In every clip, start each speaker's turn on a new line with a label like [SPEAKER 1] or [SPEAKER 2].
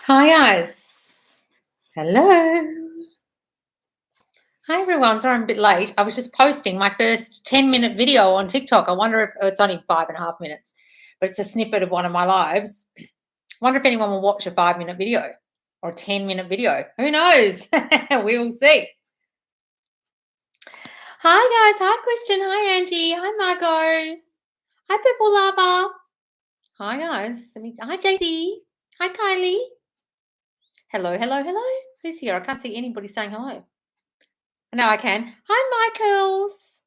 [SPEAKER 1] Hi guys. Hello. Hi everyone. Sorry I'm a bit late. I was just posting my first 10-minute video on TikTok. I wonder if it's only 5.5 minutes, but it's a snippet of one of my lives. I wonder if anyone will watch a 5-minute video or a 10-minute video. Who knows? We will see. Hi guys. Hi Christian. Hi Angie. Hi Margot. Hi Purple Lava. Hi guys. Hi JC. Hi Kylie. Hello, hello, hello. Who's here? I can't see anybody saying hello. Now I can. Hi, Michaels.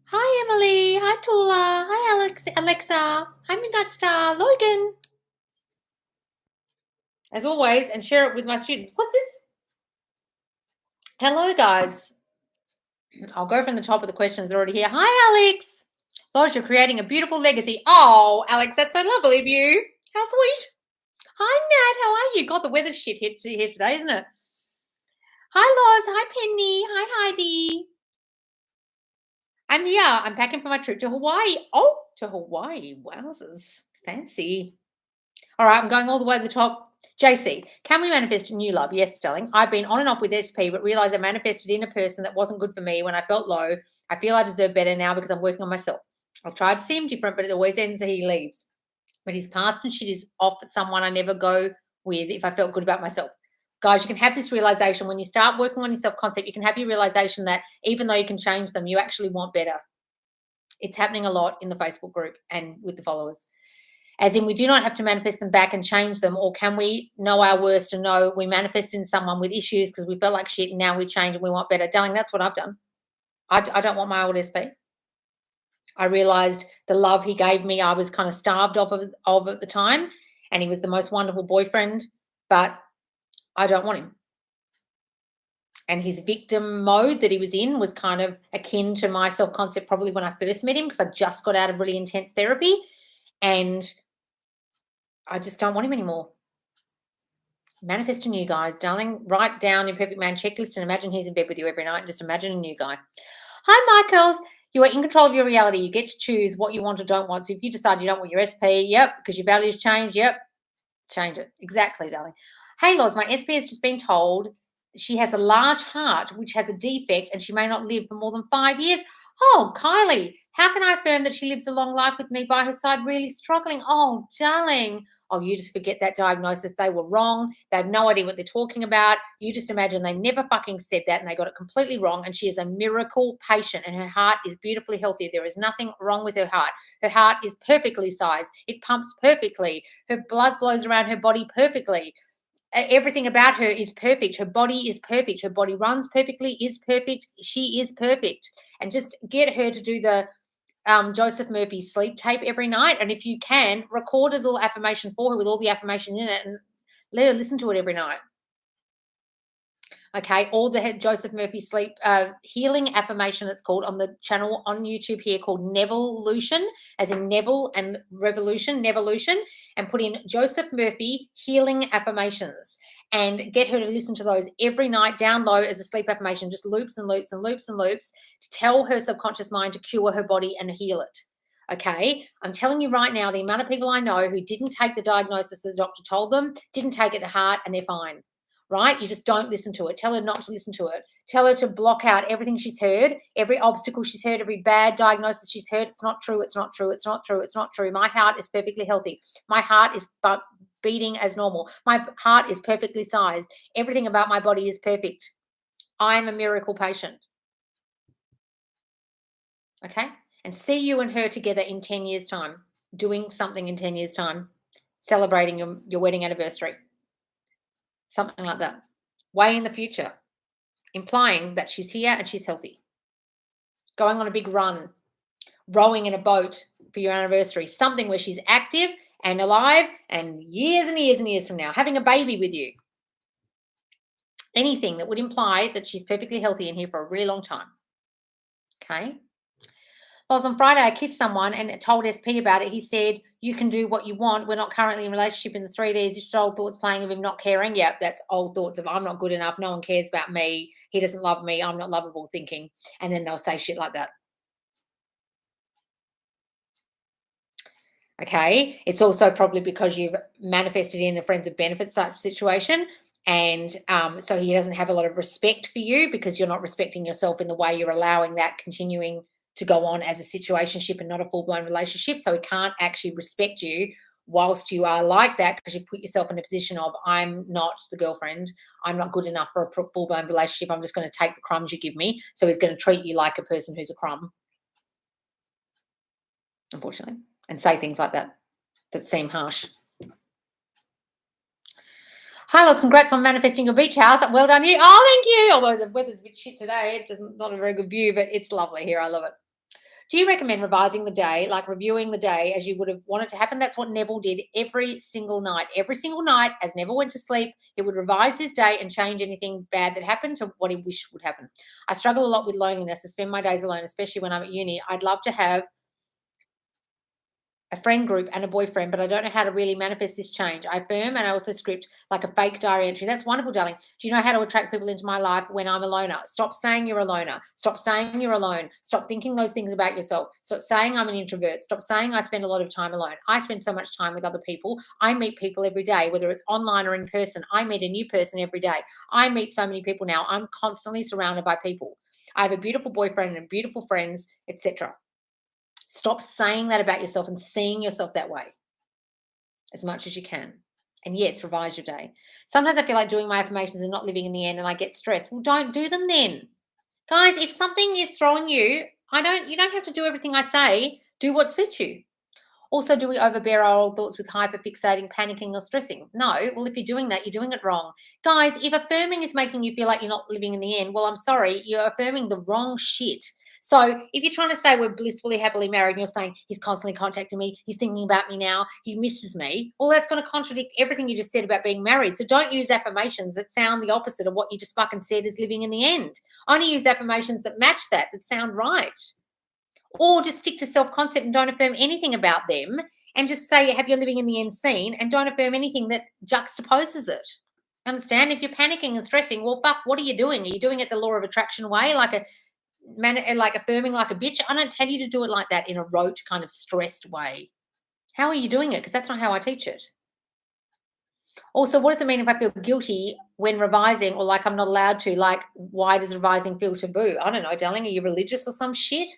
[SPEAKER 1] Hi, Emily. Hi, Tula. Hi, Alexa. Hi, Midnight Star. Logan. As always, and share it with my students. What's this? Hello, guys. I'll go from the top of the questions already here. Hi, Alex. Loz, you're creating a beautiful legacy. Oh, Alex, that's so lovely of you. How sweet. Hi, Nat. How are you? God, the weather's shit here today, isn't it? Hi, Loz. Hi, Penny. Hi, Heidi. I'm here. I'm packing for my trip to Hawaii. Oh, to Hawaii. Wowzers. Fancy. All right, I'm going all the way to the top. JC, can we manifest a new love? Yes, darling. I've been on and off with SP, but realized I manifested in a person that wasn't good for me when I felt low. I feel I deserve better now because I'm working on myself. I'll try to see him different, but it always ends that he leaves. But his past and shit is off someone I never go with if I felt good about myself. Guys, you can have this realization when you start working on your self-concept. You can have your realization that even though you can change them, you actually want better. It's happening a lot in the Facebook group and with the followers. As in, we do not have to manifest them back and change them, or can we know our worst and know we manifest in someone with issues because we felt like shit and now we change and we want better? Darling, that's what I've done. I don't want my old SP. I realized the love he gave me, I was kind of starved of at the time, and he was the most wonderful boyfriend, but I don't want him. And his victim mode that he was in was kind of akin to my self-concept probably when I first met him, because I just got out of really intense therapy, and I just don't want him anymore. Manifest a new guys, darling. Write down your perfect man checklist and imagine he's in bed with you every night and just imagine a new guy. Hi, Michaels. You are in control of your reality. You get to choose what you want or don't want. So if you decide you don't want your SP, yep, because your values change, yep, change it. Exactly, darling. Hey, Loz, my SP has just been told she has a large heart, which has a defect, and she may not live for more than 5 years. Oh, Kylie, how can I affirm that she lives a long life with me by her side, really struggling? Oh, darling. Oh, you just forget that diagnosis. They were wrong. They have no idea what they're talking about. You just imagine they never fucking said that and they got it completely wrong. And she is a miracle patient and her heart is beautifully healthy. There is nothing wrong with her heart. Her heart is perfectly sized. It pumps perfectly. Her blood flows around her body perfectly. Everything about her is perfect. Her body is perfect. Her body runs perfectly, is perfect. She is perfect. And just get her to do the Joseph Murphy sleep tape every night. And if you can, record a little affirmation for her with all the affirmations in it and let her listen to it every night. Okay, or the Joseph Murphy sleep healing affirmation, it's called, on the channel on YouTube here, called Nevolution, as in Neville and Revolution, Nevolution, and put in Joseph Murphy healing affirmations and get her to listen to those every night down low as a sleep affirmation, just loops and loops and loops and loops to tell her subconscious mind to cure her body and heal it. Okay, I'm telling you right now, the amount of people I know who didn't take the diagnosis the doctor told them, didn't take it to heart, and they're fine. Right? You just don't listen to it. Tell her not to listen to it. Tell her to block out everything she's heard, every obstacle she's heard, every bad diagnosis she's heard. It's not true. It's not true. It's not true. It's not true. My heart is perfectly healthy. My heart is beating as normal. My heart is perfectly sized. Everything about my body is perfect. I'm a miracle patient. Okay? And see you and her together in 10 years' time, doing something in 10 years' time, celebrating your wedding anniversary. Something like that. Way in the future, implying that she's here and she's healthy. Going on a big run, rowing in a boat for your anniversary, something where she's active and alive and years and years and years from now, having a baby with you. Anything that would imply that she's perfectly healthy and here for a really long time. Okay? Well, on Friday, I kissed someone and told SP about it. He said, you can do what you want. We're not currently in a relationship in the 3 days. Just old thoughts playing of him not caring. Yep, that's old thoughts of I'm not good enough. No one cares about me. He doesn't love me. I'm not lovable thinking. And then they'll say shit like that. Okay. It's also probably because you've manifested in a friends of benefits type situation. And so he doesn't have a lot of respect for you because you're not respecting yourself in the way you're allowing that continuing to go on as a situationship and not a full-blown relationship. So he can't actually respect you whilst you are like that because you put yourself in a position of, I'm not the girlfriend. I'm not good enough for a full-blown relationship. I'm just going to take the crumbs you give me. So he's going to treat you like a person who's a crumb, unfortunately, and say things like that seem harsh. Hi, Lots. Congrats on manifesting your beach house. Well done, you. Oh, thank you. Although the weather's a bit shit today, it's not a very good view, but it's lovely here. I love it. Do you recommend revising the day, like reviewing the day as you would have wanted to happen? That's what Neville did every single night. Every single night, as Neville went to sleep, he would revise his day and change anything bad that happened to what he wished would happen. I struggle a lot with loneliness. I spend my days alone, especially when I'm at uni. I'd love to have a friend group and a boyfriend, but I don't know how to really manifest this change. I affirm and I also script like a fake diary entry. That's wonderful, darling. Do you know how to attract people into my life when I'm a loner? Stop saying you're a loner. Stop saying you're alone. Stop thinking those things about yourself. Stop saying I'm an introvert. Stop saying I spend a lot of time alone. I spend so much time with other people. I meet people every day, whether it's online or in person. I meet a new person every day. I meet so many people now. I'm constantly surrounded by people. I have a beautiful boyfriend and beautiful friends, etc. Stop saying that about yourself and seeing yourself that way as much as you can. And yes, revise your day. Sometimes I feel like doing my affirmations and not living in the end and I get stressed. Well, don't do them then. Guys, if something is throwing you, you don't have to do everything I say. Do what suits you. Also, do we overbear our old thoughts with hyperfixating, panicking, or stressing? No. Well, if you're doing that, you're doing it wrong. Guys, if affirming is making you feel like you're not living in the end, well, I'm sorry, you're affirming the wrong shit. So if you're trying to say we're blissfully, happily married, and you're saying he's constantly contacting me, he's thinking about me now, he misses me, well, that's going to contradict everything you just said about being married. So don't use affirmations that sound the opposite of what you just fucking said is living in the end. Only use affirmations that match that sound right. Or just stick to self-concept and don't affirm anything about them and just say, have your living in the end seen, and don't affirm anything that juxtaposes it. Understand? If you're panicking and stressing, well, fuck, what are you doing? Are you doing it the law of attraction way, like affirming like a bitch? I don't tell you to do it like that in a rote kind of stressed way. How are you doing it? Because that's not how I teach it. Also, what does it mean if I feel guilty when revising or like I'm not allowed to? Like, why does revising feel taboo? I don't know, darling. Are you religious or some shit?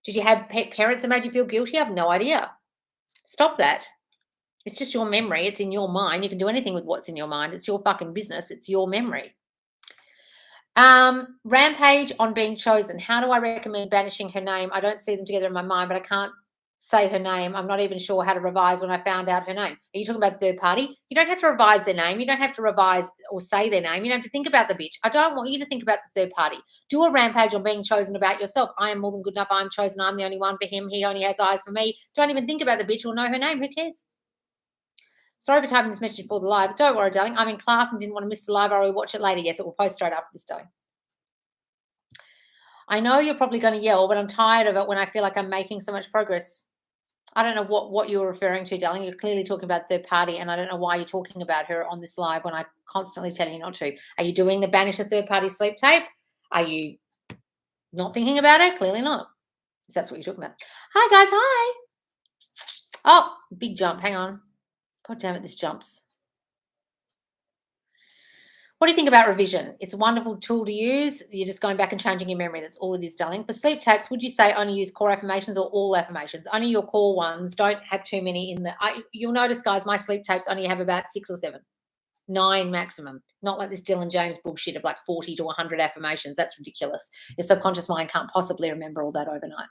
[SPEAKER 1] Did you have parents that made you feel guilty? I have no idea. Stop that. It's just your memory. It's in your mind. You can do anything with what's in your mind. It's your fucking business. It's your memory. Rampage on being chosen. How do I recommend banishing her name? I don't see them together in my mind, but I can't say her name. I'm not even sure how to revise when I found out her name. Are you talking about the third party? You don't have to revise their name. You don't have to revise or say their name. You don't have to think about the bitch. I don't want you to think about the third party. Do a rampage on being chosen about yourself. I am more than good enough. I'm chosen. I'm the only one for him. He only has eyes for me. Don't even think about the bitch or know her name. Who cares? Sorry for typing this message before the live, but don't worry, darling. I'm in class and didn't want to miss the live. I will watch it later. Yes, it will post straight after this day. I know you're probably going to yell, but I'm tired of it when I feel like I'm making so much progress. I don't know what you're referring to, darling. You're clearly talking about third party, and I don't know why you're talking about her on this live when I constantly tell you not to. Are you doing the banish a third party sleep tape? Are you not thinking about it? Clearly not. If that's what you're talking about. Hi, guys. Hi. Oh, big jump. Hang on. God damn it, this jumps. What do you think about revision? It's a wonderful tool to use. You're just going back and changing your memory. That's all it is, darling. For sleep tapes, would you say only use core affirmations or all affirmations? Only your core ones. Don't have too many in the. You'll notice, guys, my sleep tapes only have about 6 or 7, 9 maximum. Not like this Dylan James bullshit of like 40 to 100 affirmations. That's ridiculous. Your subconscious mind can't possibly remember all that overnight.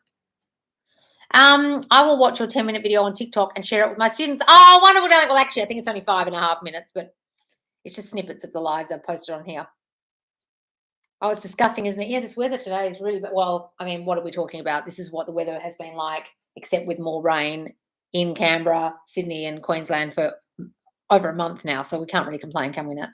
[SPEAKER 1] I will watch your 10-minute video on TikTok and share it with my students. Oh, wonderful, darling. Well, actually, I think it's only 5.5 minutes, but it's just snippets of the lives I've posted on here. Oh, it's disgusting, isn't it? Yeah, this weather today is really, well, I mean, what are we talking about? This is what the weather has been like, except with more rain in Canberra, Sydney, and Queensland for over a month now. So we can't really complain, can we, Nat?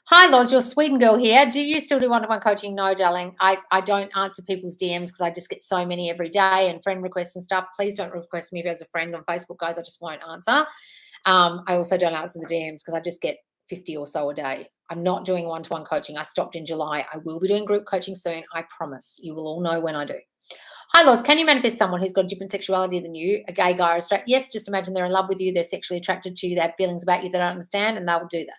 [SPEAKER 1] Hi, Loz, you're a Sweden girl here. Do you still do one-to-one coaching? No, darling. I don't answer people's DMs because I just get so many every day and friend requests and stuff. Please don't request me as a friend on Facebook, guys. I just won't answer. I also don't answer the DMs because I just get 50 or so a day. I'm not doing one-to-one coaching. I stopped in July. I will be doing group coaching soon. I promise. You will all know when I do. Hi, Loz. Can you manifest someone who's got a different sexuality than you, a gay guy or a straight? Yes, just imagine they're in love with you, they're sexually attracted to you, they have feelings about you they don't understand, and they will do that.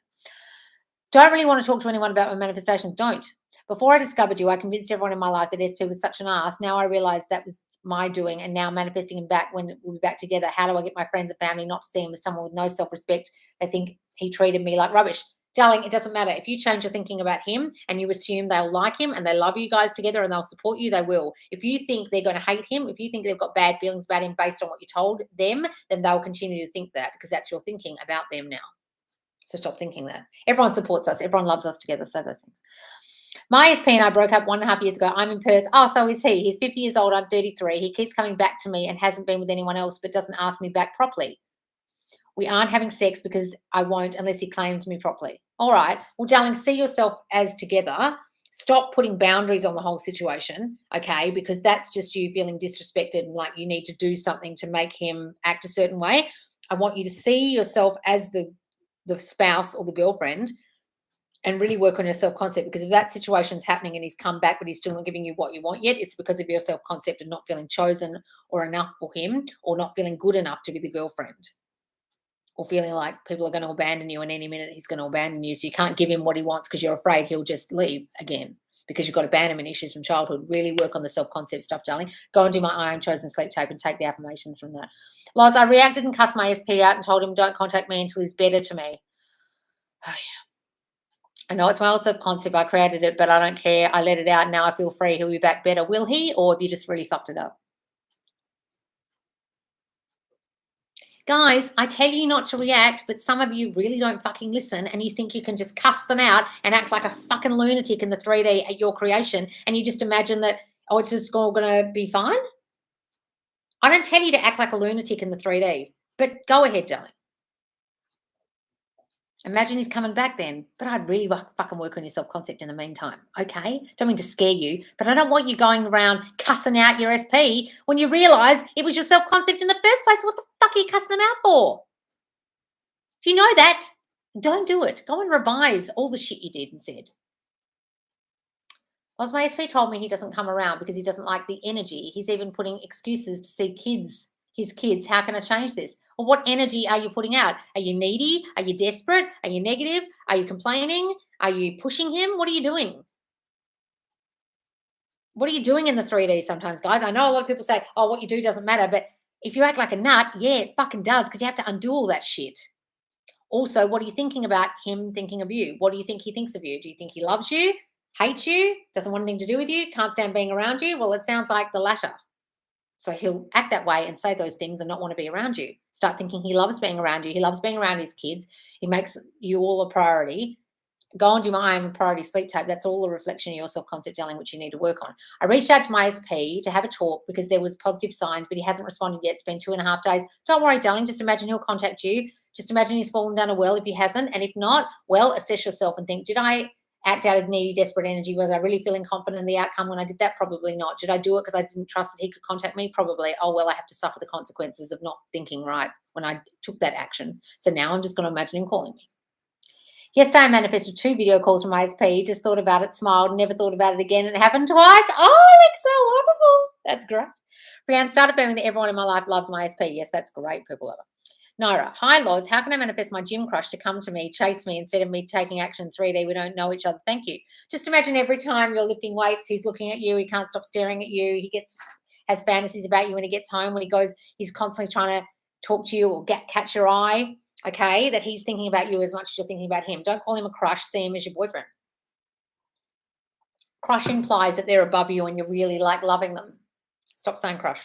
[SPEAKER 1] Don't really want to talk to anyone about my manifestations. Don't. Before I discovered you, I convinced everyone in my life that SP was such an ass. Now I realize that was my doing, and now manifesting him back when we'll be back together. How do I get my friends and family not to see him as someone with no self-respect? They think he treated me like rubbish. Darling, it doesn't matter. If you change your thinking about him and you assume they'll like him and they love you guys together and they'll support you, they will. If you think they're going to hate him, if you think they've got bad feelings about him based on what you told them, then they'll continue to think that because that's your thinking about them now. So stop thinking that. Everyone supports us. Everyone loves us together. So those things. My ESP and I broke up 1.5 years ago. I'm in Perth. Oh, so is he. He's 50 years old. I'm 33. He keeps coming back to me and hasn't been with anyone else, but doesn't ask me back properly. We aren't having sex because I won't unless he claims me properly. All right. Well, darling, see yourself as together. Stop putting boundaries on the whole situation, okay? Because that's just you feeling disrespected and like you need to do something to make him act a certain way. I want you to see yourself as the spouse or the girlfriend and really work on your self-concept, because if that situation's happening and he's come back but he's still not giving you what you want yet, it's because of your self-concept and not feeling chosen or enough for him, or not feeling good enough to be the girlfriend, or feeling like people are going to abandon you and any minute he's going to abandon you, so you can't give him what he wants because you're afraid he'll just leave again because you've got abandonment issues from childhood. Really work on the self-concept stuff, darling. Go and do my I Am Chosen sleep tape and take the affirmations from that. Loz, I reacted and cussed my SP out and told him don't contact me until he's better to me. Oh, yeah. I know it's my old self-concept. I created it, but I don't care. I let it out. Now I feel free. He'll be back better. Will he? Or have you just really fucked it up? Guys, I tell you not to react, but some of you really don't fucking listen, and you think you can just cuss them out and act like a fucking lunatic in the 3D at your creation, and you just imagine that, oh, it's just all going to be fine. I don't tell you to act like a lunatic in the 3D, but go ahead, darling. Imagine he's coming back then, but I'd really fucking work on your self-concept in the meantime, okay? Don't mean to scare you, but I don't want you going around cussing out your SP when you realise it was your self-concept in the first place. What the fuck are you cussing them out for? If you know that, don't do it. Go and revise all the shit you did and said. Well, my SP told me he doesn't come around because he doesn't like the energy. He's even putting excuses to see his kids. How can I change this? Well, what energy are you putting out? Are you needy? Are you desperate? Are you negative? Are you complaining? Are you pushing him? What are you doing? What are you doing in the 3D sometimes, guys? I know a lot of people say, oh, what you do doesn't matter. But if you act like a nut, yeah, it fucking does, because you have to undo all that shit. Also, what are you thinking about him thinking of you? What do you think he thinks of you? Do you think he loves you, hates you, doesn't want anything to do with you, can't stand being around you? Well, it sounds like the latter. So he'll act that way and say those things and not want to be around you. Start thinking he loves being around you. He loves being around his kids. He makes you all a priority. Go and do my I Am a Priority sleep tape. That's all a reflection of your self-concept, darling, which you need to work on. I reached out to my SP to have a talk because there was positive signs, but he hasn't responded yet. It's been 2.5 days. Don't worry, darling. Just imagine he'll contact you. Just imagine he's fallen down a well if he hasn't. And if not, well, assess yourself and think, did I act out of needy, desperate energy? Was I really feeling confident in the outcome when I did that? Probably not. Did I do it because I didn't trust that he could contact me? Probably. Oh, well, I have to suffer the consequences of not thinking right when I took that action. So now I'm just going to imagine him calling me. Yesterday, I manifested 2 video calls from my SP. Just thought about it, smiled, never thought about it again. And it happened twice. Oh, Alexa, wonderful. That's great. Brianne, started affirming that everyone in my life loves my SP. Yes, that's great, people lover. Naira, hi, Loz. How can I manifest my gym crush to come to me, chase me, instead of me taking action 3D? We don't know each other. Thank you. Just imagine every time you're lifting weights, he's looking at you. He can't stop staring at you. He has fantasies about you when he gets home. When he goes, he's constantly trying to talk to you or catch your eye. Okay, that he's thinking about you as much as you're thinking about him. Don't call him a crush. See him as your boyfriend. Crush implies that they're above you and you're really like loving them. Stop saying crush.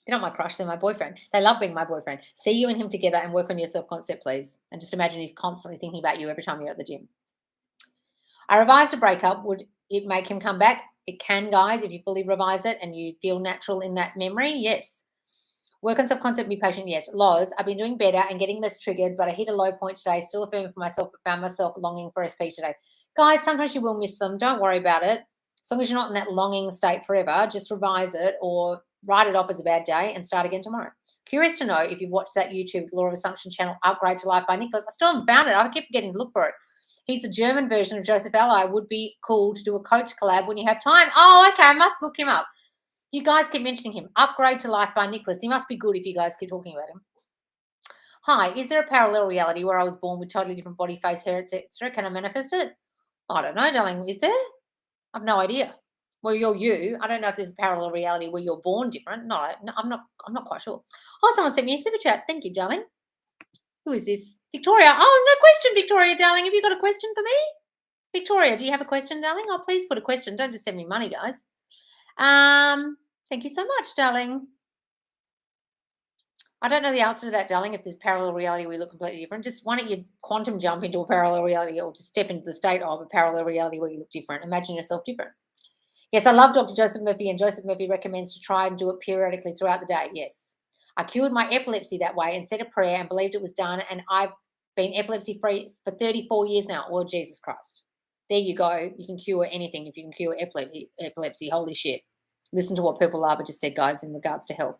[SPEAKER 1] They're not my crush. They're my boyfriend. They love being my boyfriend. See you and him together and work on your self-concept, please. And just imagine he's constantly thinking about you every time you're at the gym. I revised a breakup. Would it make him come back? It can, guys, if you fully revise it and you feel natural in that memory. Yes. Work on self-concept, be patient, yes. Loz, I've been doing better and getting less triggered, but I hit a low point today, still affirming for myself, but found myself longing for SP today. Guys, sometimes you will miss them. Don't worry about it. As long as you're not in that longing state forever, just revise it or write it off as a bad day and start again tomorrow. Curious to know if you've watched that YouTube Law of Assumption channel, Upgrade to Life by Nicholas. I still haven't found it. I keep getting to look for it. He's the German version of Joseph Ally. Would be cool to do a coach collab when you have time. Oh, okay. I must look him up. You guys keep mentioning him. Upgrade to Life by Nicholas. He must be good if you guys keep talking about him. Hi, is there a parallel reality where I was born with totally different body, face, hair, etc.? Can I manifest it? I don't know, darling. Is there? I've no idea. Well, you're you. I don't know if there's a parallel reality where you're born different. No, I'm not. I'm not quite sure. Oh, someone sent me a super chat. Thank you, darling. Who is this? Victoria. Oh, no question, Victoria, darling. Have you got a question for me? Victoria, do you have a question, darling? Oh, please put a question. Don't just send me money, guys. Thank you so much, darling. I don't know the answer to that, darling. If there's parallel reality, we look completely different. Just why don't you quantum jump into a parallel reality or just step into the state of a parallel reality where you look different? Imagine yourself different. Yes, I love Dr. Joseph Murphy, and Joseph Murphy recommends to try and do it periodically throughout the day. Yes. I cured my epilepsy that way and said a prayer and believed it was done, and I've been epilepsy-free for 34 years now. Well, Jesus Christ. There you go. You can cure anything if you can cure epilepsy. Holy shit. Listen to what Purple Lava just said, guys, in regards to health.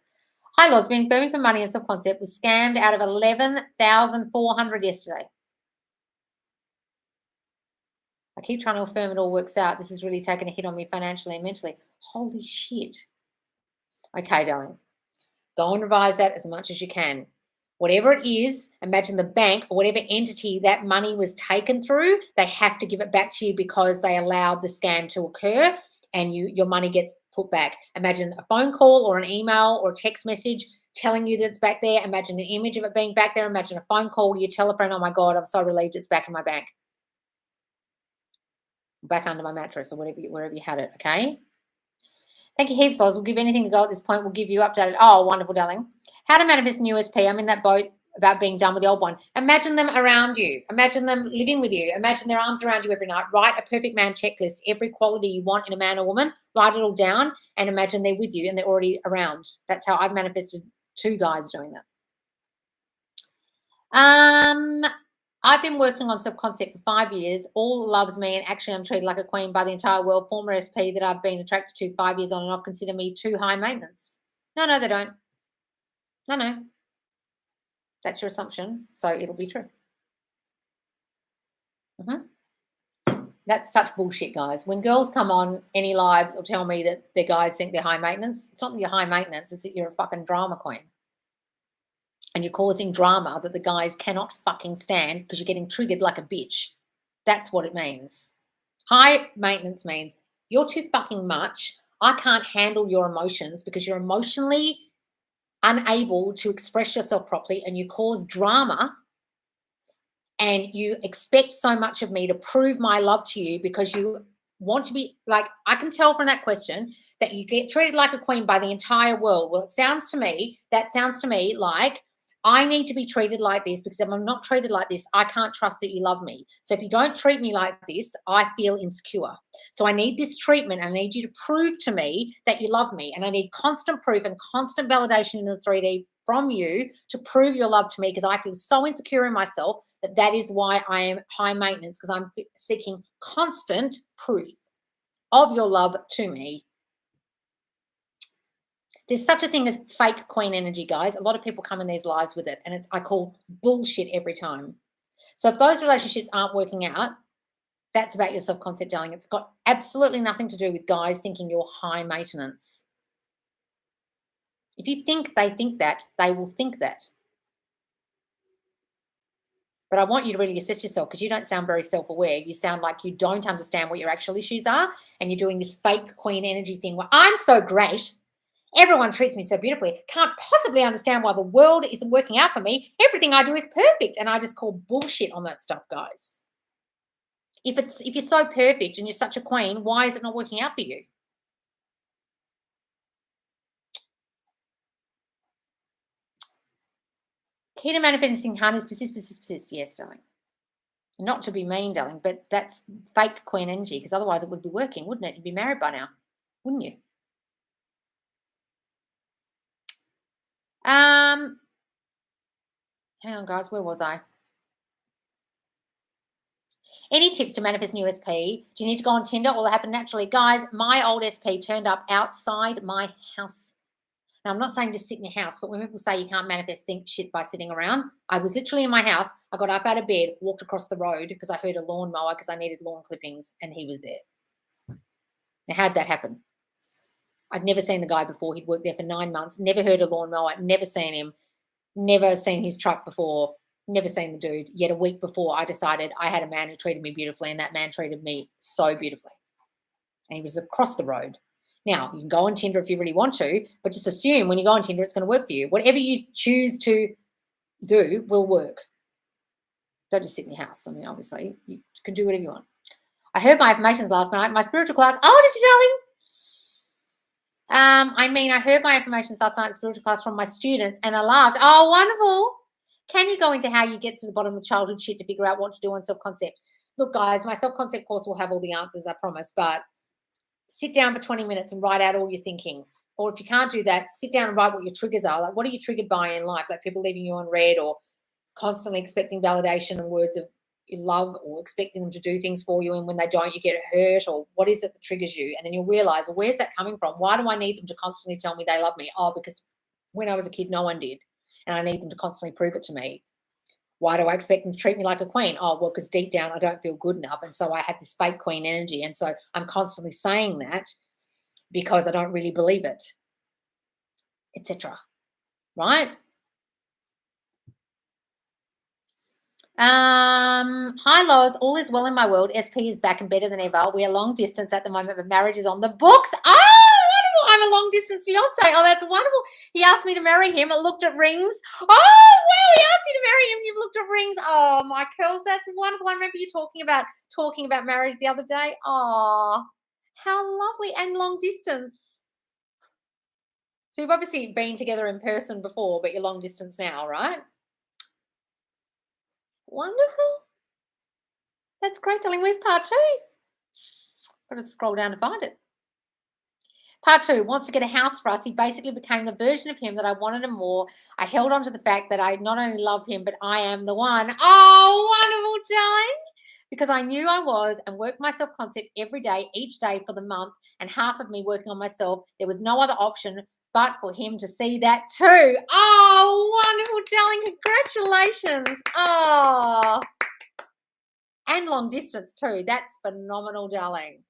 [SPEAKER 1] Hi, Loz. Been firming for money and self-concept. Was scammed out of 11,400 yesterday. I keep trying to affirm it all works out. This has really taken a hit on me financially and mentally. Holy shit. Okay, darling. Go and revise that as much as you can. Whatever it is, imagine the bank or whatever entity that money was taken through, they have to give it back to you because they allowed the scam to occur and your money gets put back. Imagine a phone call or an email or a text message telling you that it's back there. Imagine an image of it being back there. Imagine a phone call. You tell a friend, oh my God, I'm so relieved it's back in my bank. Back under my mattress or wherever you had it, okay? Thank you heaps, Loz. We'll give anything to go at this point. We'll give you updated. Oh, wonderful, darling. How to manifest new USP. I'm in that boat about being done with the old one. Imagine them around you. Imagine them living with you. Imagine their arms around you every night. Write a perfect man checklist. Every quality you want in a man or woman. Write it all down and imagine they're with you and they're already around. That's how I've manifested 2 guys doing that. I've been working on self-concept for 5 years. All loves me, and actually I'm treated like a queen by the entire world. Former SP that I've been attracted to 5 years on and off consider me too high maintenance. No, they don't. No. That's your assumption, so it'll be true. That's such bullshit, guys. When girls come on any lives or tell me that their guys think they're high maintenance, it's not that you're high maintenance, it's that you're a fucking drama queen. And you're causing drama that the guys cannot fucking stand because you're getting triggered like a bitch. That's what it means. High maintenance means you're too fucking much. I can't handle your emotions because you're emotionally unable to express yourself properly and you cause drama and you expect so much of me to prove my love to you because you want to be like, I can tell from that question that you get treated like a queen by the entire world. Well, that sounds to me like I need to be treated like this because if I'm not treated like this, I can't trust that you love me. So if you don't treat me like this, I feel insecure. So I need this treatment. I need you to prove to me that you love me. And I need constant proof and constant validation in the 3D from you to prove your love to me because I feel so insecure in myself that is why I am high maintenance because I'm seeking constant proof of your love to me. There's such a thing as fake queen energy, guys. A lot of people come in these lives with it, and I call bullshit every time. So if those relationships aren't working out, that's about your self-concept, darling. It's got absolutely nothing to do with guys thinking you're high maintenance. If you think they think that, they will think that. But I want you to really assess yourself because you don't sound very self-aware. You sound like you don't understand what your actual issues are, and you're doing this fake queen energy thing where I'm so great. Everyone treats me so beautifully. Can't possibly understand why the world isn't working out for me. Everything I do is perfect. And I just call bullshit on that stuff, guys. If you're so perfect and you're such a queen, why is it not working out for you? Key to manifesting honey is persist. Yes, darling. Not to be mean, darling, but that's fake queen energy because otherwise it would be working, wouldn't it? You'd be married by now, wouldn't you? Hang on, guys. Where was I? Any tips to manifest new SP? Do you need to go on Tinder or will it happen naturally? Guys, my old SP turned up outside my house. Now, I'm not saying just sit in your house, but when people say you can't manifest shit by sitting around, I was literally in my house. I got up out of bed, walked across the road because I heard a lawnmower because I needed lawn clippings and he was there. Now, how'd that happen? I'd never seen the guy before. He'd worked there for 9 months, never heard a lawnmower, never seen him, never seen his truck before, never seen the dude. Yet a week before, I decided I had a man who treated me beautifully, and that man treated me so beautifully. And he was across the road. Now, you can go on Tinder if you really want to, but just assume when you go on Tinder, it's going to work for you. Whatever you choose to do will work. Don't just sit in your house. I mean, obviously, you can do whatever you want. I heard my affirmations last night. My spiritual class. Oh, did you tell him? I heard my affirmations last night in spiritual class from my students, and I laughed. Oh, wonderful. Can you go into how you get to the bottom of childhood shit to figure out what to do on self-concept? Look, guys, my self-concept course will have all the answers, I promise, but sit down for 20 minutes and write out all your thinking. Or if you can't do that, sit down and write what your triggers are. Like, what are you triggered by in life? Like people leaving you on red, or constantly expecting validation and words of love, or expecting them to do things for you, and when they don't, you get hurt, or what is it that triggers you? And then you'll realize, well, where's that coming from? Why do I need them to constantly tell me they love me? Oh, because when I was a kid, no one did. And I need them to constantly prove it to me. Why do I expect them to treat me like a queen? Oh, well, because deep down I don't feel good enough. And so I have this fake queen energy. And so I'm constantly saying that because I don't really believe it, etc. Right? Hi, Lois. All is well in my world. SP is back and better than ever. We are long distance at the moment, but marriage is on the books. Oh, wonderful. I'm a long distance fiance. Oh, that's wonderful. He asked me to marry him. I looked at rings. Oh, wow. He asked you to marry him. You've looked at rings. Oh, my curls. That's wonderful. I remember you talking about marriage the other day. Oh, how lovely. And long distance. So you've obviously been together in person before, but you're long distance now, right? Wonderful. That's great, darling. Where's part 2? Got to scroll down to find it. Part 2, wants to get a house for us. He basically became the version of him that I wanted him more. I held on to the fact that I not only love him, but I am the one. Oh, wonderful, darling. Because I knew I was, and worked my self-concept every day, each day for the month, and half of me working on myself. There was no other option but for him to see that too. Oh, wonderful, darling. Congratulations. Oh. And long distance too. That's phenomenal, darling.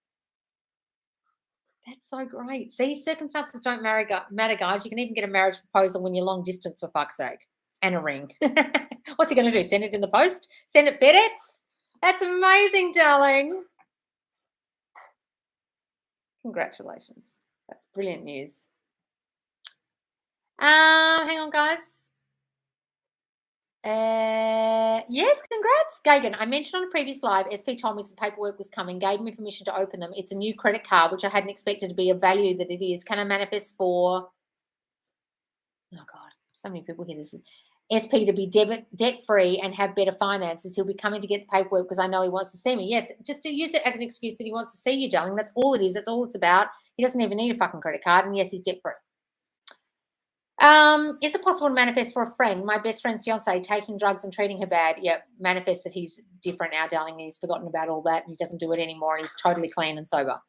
[SPEAKER 1] That's so great. See, circumstances don't matter, guys. You can even get a marriage proposal when you're long distance, for fuck's sake. And a ring. What's he going to do? Send it in the post? Send it FedEx? That's amazing, darling. Congratulations. That's brilliant news. Hang on, guys. Yes, congrats, Gagan. I mentioned on a previous live, SP told me some paperwork was coming, gave me permission to open them. It's a new credit card, which I hadn't expected to be of value that it is. Can I manifest for, oh God, so many people hear this. SP to be debt-free and have better finances. He'll be coming to get the paperwork because I know he wants to see me. Yes, just to use it as an excuse that he wants to see you, darling. That's all it is. That's all it's about. He doesn't even need a fucking credit card. And yes, he's debt-free. Is it possible to manifest for a friend? My best friend's fiance taking drugs and treating her bad. Yep, manifest that he's different now, darling. He's forgotten about all that and he doesn't do it anymore. He's totally clean and sober.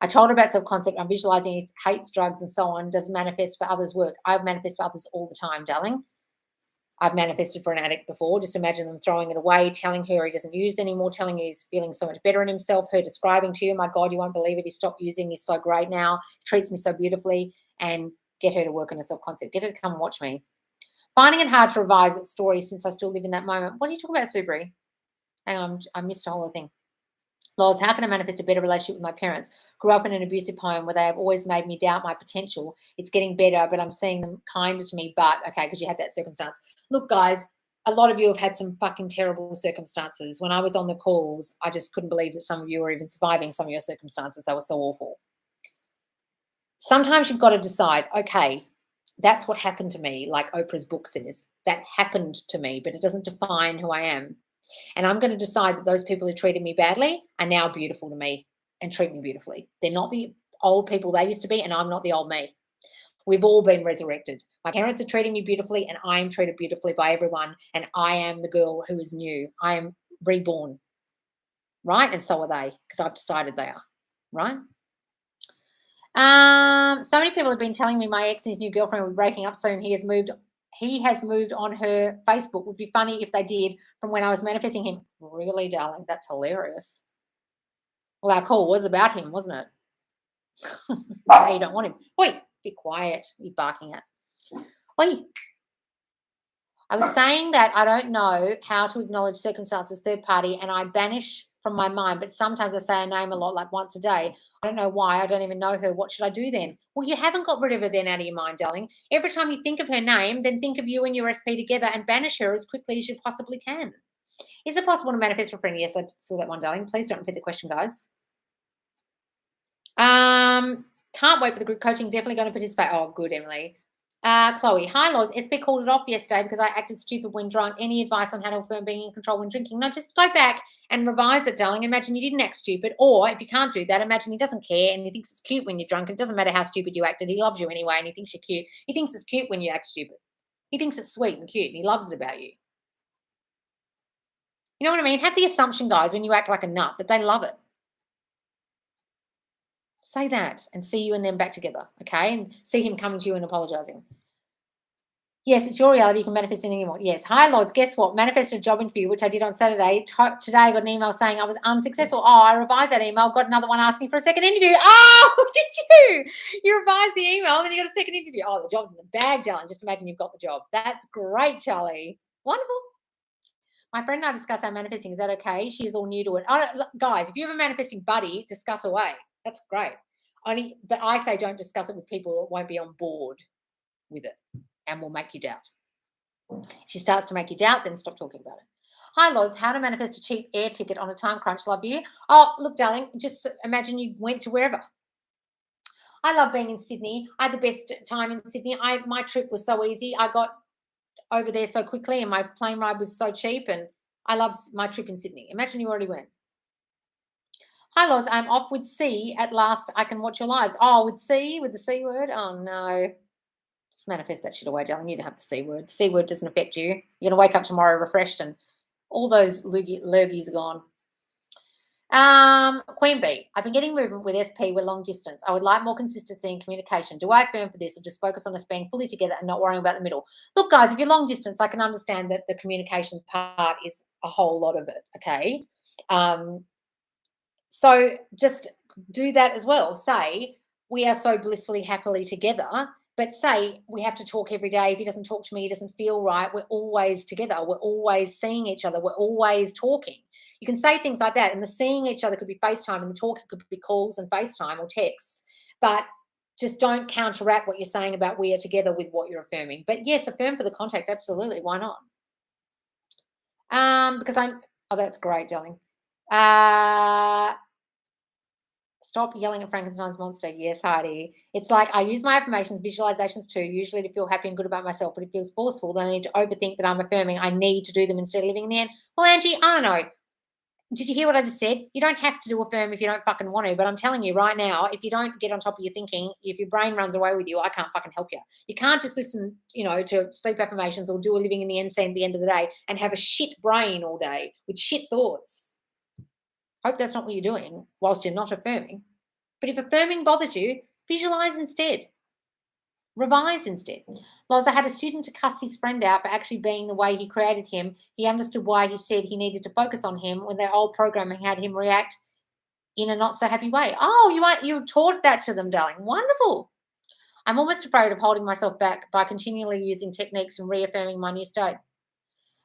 [SPEAKER 1] I told her about self-concept. I'm visualizing he hates drugs and so on. Does manifest for others work? I manifest for others all the time, darling. I've manifested for an addict before. Just imagine them throwing it away, telling her he doesn't use it anymore, telling her he's feeling so much better in himself, her describing to you, my God, you won't believe it. He stopped using. He's so great now. Treats me so beautifully. And get her to work on a self-concept. Get her to come and watch me. Finding it hard to revise its story since I still live in that moment. What are you talking about, Subri? Hang on, I missed the whole thing. Loz, how can I manifest a better relationship with my parents? Grew up in an abusive home where they have always made me doubt my potential. It's getting better, but I'm seeing them kinder to me. But, okay, because you had that circumstance. Look, guys, a lot of you have had some fucking terrible circumstances. When I was on the calls, I just couldn't believe that some of you were even surviving some of your circumstances. They were so awful. Sometimes you've got to decide, okay, that's what happened to me, like Oprah's book says. That happened to me, but it doesn't define who I am. And I'm going to decide that those people who treated me badly are now beautiful to me and treat me beautifully. They're not the old people they used to be, and I'm not the old me. We've all been resurrected. My parents are treating me beautifully, and I am treated beautifully by everyone, and I am the girl who is new. I am reborn, right? And so are they, because I've decided they are, right? So many people have been telling me my ex and his new girlfriend will be breaking up soon. He has moved on her Facebook. Would be funny if they did from when I was manifesting him. Really, darling? That's hilarious. Well, our call was about him, wasn't it? Now you don't want him. Oi, be quiet. You're barking at. Oi. I was saying that I don't know how to acknowledge circumstances, third party, and I banish from my mind, but sometimes I say her name a lot, like once a day. I don't know why. I don't even know her. What should I do then? Well, you haven't got rid of her then out of your mind, darling. Every time you think of her name, then think of you and your SP together and banish her as quickly as you possibly can. Is it possible to manifest for a friend? Yes, I saw that one, darling. Please don't repeat the question, guys. Can't wait for the group coaching. Definitely going to participate. Oh, good, Emily. Chloe, hi, Loz. SP called it off yesterday because I acted stupid when drunk. Any advice on how to affirm being in control when drinking? No, just go back and revise it, darling. Imagine you didn't act stupid. Or if you can't do that, imagine he doesn't care and he thinks it's cute when you're drunk. It doesn't matter how stupid you acted. He loves you anyway and he thinks you're cute. He thinks it's cute when you act stupid. He thinks it's sweet and cute and he loves it about you. You know what I mean? Have the assumption, guys, when you act like a nut, that they love it. Say that and see you and them back together, okay? And see him coming to you and apologizing. Yes, it's your reality. You can manifest anything you want. Yes. Hi, Lords. Guess what? Manifested a job interview, which I did on Saturday. Today I got an email saying I was unsuccessful. Oh, I revised that email. Got another one asking for a second interview. Oh, did you? You revised the email, then you got a second interview. Oh, the job's in the bag, darling. Just imagine you've got the job. That's great, Charlie. Wonderful. My friend and I discuss our manifesting. Is that okay? She's all new to it. Oh, guys, if you have a manifesting buddy, discuss away. That's great. But I say don't discuss it with people that won't be on board with it and will make you doubt. If she starts to make you doubt, then stop talking about it. Hi, Loz. How to manifest a cheap air ticket on a time crunch? Love you. Oh, look, darling, just imagine you went to wherever. I love being in Sydney. I had the best time in Sydney. My trip was so easy. I got over there so quickly and my plane ride was so cheap and I love my trip in Sydney. Imagine you already went. Hi, Loz. I'm off with C at last. I can watch your lives. Oh, with C, with the C word? Oh, no. Just manifest that shit away, darling. You don't have the C word. The C word doesn't affect you. You're going to wake up tomorrow refreshed and all those lurgies are gone. Queen Bee. I've been getting movement with SP. We're long distance. I would like more consistency in communication. Do I affirm for this or just focus on us being fully together and not worrying about the middle? Look, guys, if you're long distance, I can understand that the communication part is a whole lot of it, okay? So just do that as well. Say, we are so blissfully, happily together, but say we have to talk every day. If he doesn't talk to me, he doesn't feel right. We're always together. We're always seeing each other. We're always talking. You can say things like that. And the seeing each other could be FaceTime and the talking could be calls and FaceTime or texts. But just don't counteract what you're saying about we are together with what you're affirming. But yes, affirm for the contact. Absolutely. Why not? Oh, that's great, darling. Stop yelling at Frankenstein's monster. Yes, Heidi. It's like I use my affirmations, visualizations too, usually to feel happy and good about myself, but it feels forceful. Then I need to overthink that I'm affirming. I need to do them instead of living in the end. Well, Angie, I don't know. Did you hear what I just said? You don't have to do affirm if you don't fucking want to, but I'm telling you right now, if you don't get on top of your thinking, if your brain runs away with you, I can't fucking help you. You can't just listen, to sleep affirmations or do a living in the end scene at the end of the day and have a shit brain all day with shit thoughts. Hope that's not what you're doing whilst you're not affirming. But if affirming bothers you, visualize instead. Revise instead. Loz, I had a student to cuss his friend out for actually being the way he created him. He understood why he said he needed to focus on him when their old programming had him react in a not so happy way. Oh, you taught that to them, darling. Wonderful. I'm almost afraid of holding myself back by continually using techniques and reaffirming my new state.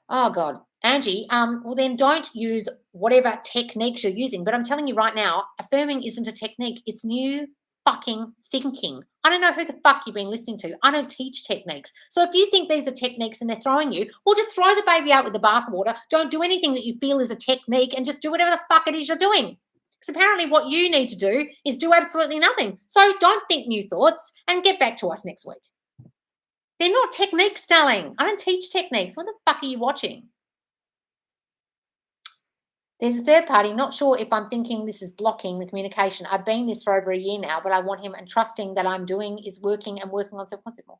[SPEAKER 1] Oh, God. Angie, well, then don't use whatever techniques you're using. But I'm telling you right now, affirming isn't a technique. It's new fucking thinking. I don't know who the fuck you've been listening to. I don't teach techniques. So if you think these are techniques and they're throwing you, well, just throw the baby out with the bathwater. Don't do anything that you feel is a technique and just do whatever the fuck it is you're doing. Because apparently what you need to do is do absolutely nothing. So don't think new thoughts and get back to us next week. They're not techniques, darling. I don't teach techniques. What the fuck are you watching? There's a third party, not sure if I'm thinking this is blocking the communication. I've been this for over a year now, but I want him and trusting that I'm doing is working and working on self-concept more.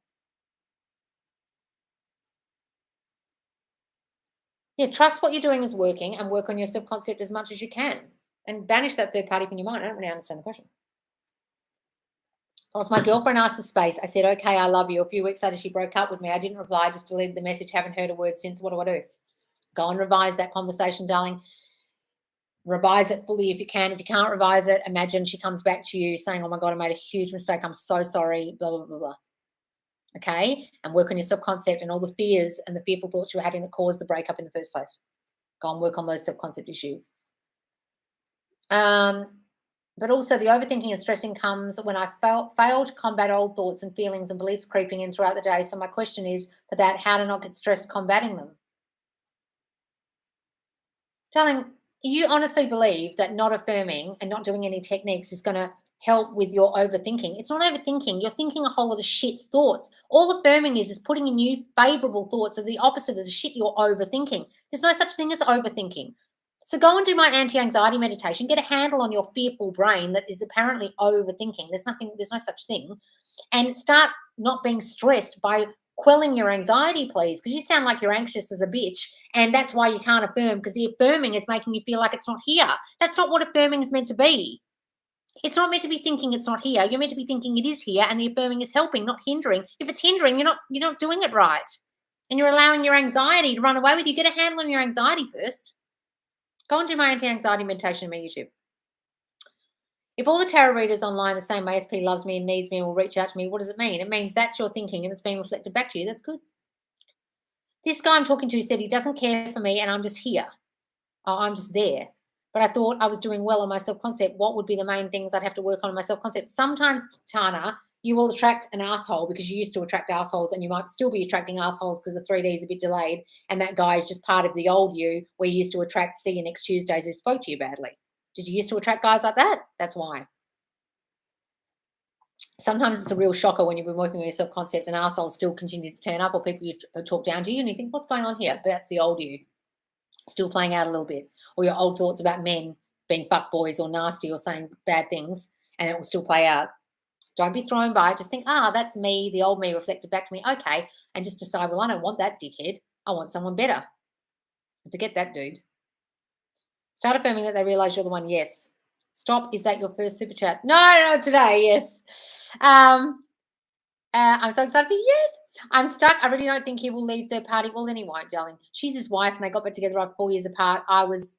[SPEAKER 1] Yeah, trust what you're doing is working and work on your self-concept as much as you can. And banish that third party from your mind. I don't really understand the question. Whilst my girlfriend asked for space, I said, okay, I love you. A few weeks later, she broke up with me. I didn't reply, just deleted the message. Haven't heard a word since. What do I do? Go and revise that conversation, darling. Revise it fully if you can. If you can't revise it, imagine she comes back to you saying, oh my God, I made a huge mistake. I'm so sorry, blah, blah, blah, blah. Okay? And work on your self-concept and all the fears and the fearful thoughts you were having that caused the breakup in the first place. Go and work on those self-concept issues. But also the overthinking and stressing comes when I fail to combat old thoughts and feelings and beliefs creeping in throughout the day. So my question is for that, how to not get stressed combating them. Darling, you honestly believe that not affirming and not doing any techniques is going to help with your overthinking? It's not overthinking. You're thinking a whole lot of shit thoughts. All affirming is putting in new favorable thoughts of the opposite of the shit you're overthinking. There's no such thing as overthinking. So go and do my anti-anxiety meditation. Get a handle on your fearful brain that is apparently overthinking. There's no such thing. And start not being stressed by quelling your anxiety, please, because you sound like you're anxious as a bitch, and that's why you can't affirm, because the affirming is making you feel like it's not here. That's not what affirming is meant to be. It's not meant to be thinking it's not here. You're meant to be thinking it is here, and the affirming is helping, not hindering. If it's hindering, you're not doing it right, and you're allowing your anxiety to run away with you. Get a handle on your anxiety first. Go and do my anti-anxiety meditation on my YouTube. If all the tarot readers online are saying my SP loves me and needs me and will reach out to me, what does it mean? It means that's your thinking and it's being reflected back to you. That's good. This guy I'm talking to said he doesn't care for me and I'm just here. Oh, I'm just there. But I thought I was doing well on my self-concept. What would be the main things I'd have to work on in my self-concept? Sometimes, Tana, you will attract an asshole because you used to attract assholes, and you might still be attracting assholes because the 3D is a bit delayed, and that guy is just part of the old you where you used to attract see you next Tuesdays who spoke to you badly. Did you used to attract guys like that? That's why. Sometimes it's a real shocker when you've been working on your self-concept and assholes still continue to turn up, or people you talk down to you and you think, what's going on here? But that's the old you still playing out a little bit, or your old thoughts about men being fuck boys or nasty or saying bad things, and it will still play out. Don't be thrown by it. Just think, that's me, the old me reflected back to me. Okay. And just decide, well, I don't want that dickhead. I want someone better. And forget that dude. Start affirming that they realize you're the one. Yes. Stop. Is that your first super chat? No, not today. Yes. I'm so excited for you. Yes. I'm stuck. I really don't think he will leave third party. Well, then he won't, darling. She's his wife and they got back together after 4 years apart. I was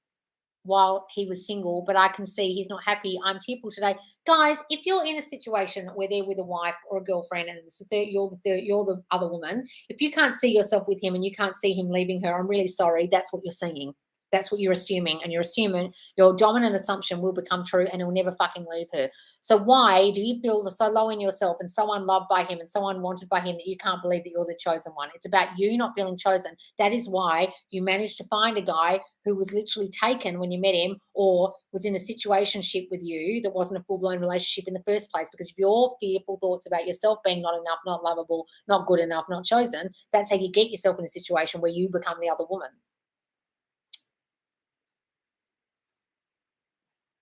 [SPEAKER 1] while he was single, but I can see he's not happy. I'm tearful today. Guys, if you're in a situation where they're with a wife or a girlfriend and you're the other woman, if you can't see yourself with him and you can't see him leaving her, I'm really sorry. That's what you're seeing. That's what you're assuming. And you're assuming your dominant assumption will become true and he'll never fucking leave her. So why do you feel so low in yourself and so unloved by him and so unwanted by him that you can't believe that you're the chosen one? It's about you not feeling chosen. That is why you managed to find a guy who was literally taken when you met him or was in a situationship with you that wasn't a full-blown relationship in the first place, because of your fearful thoughts about yourself being not enough, not lovable, not good enough, not chosen. That's how you get yourself in a situation where you become the other woman.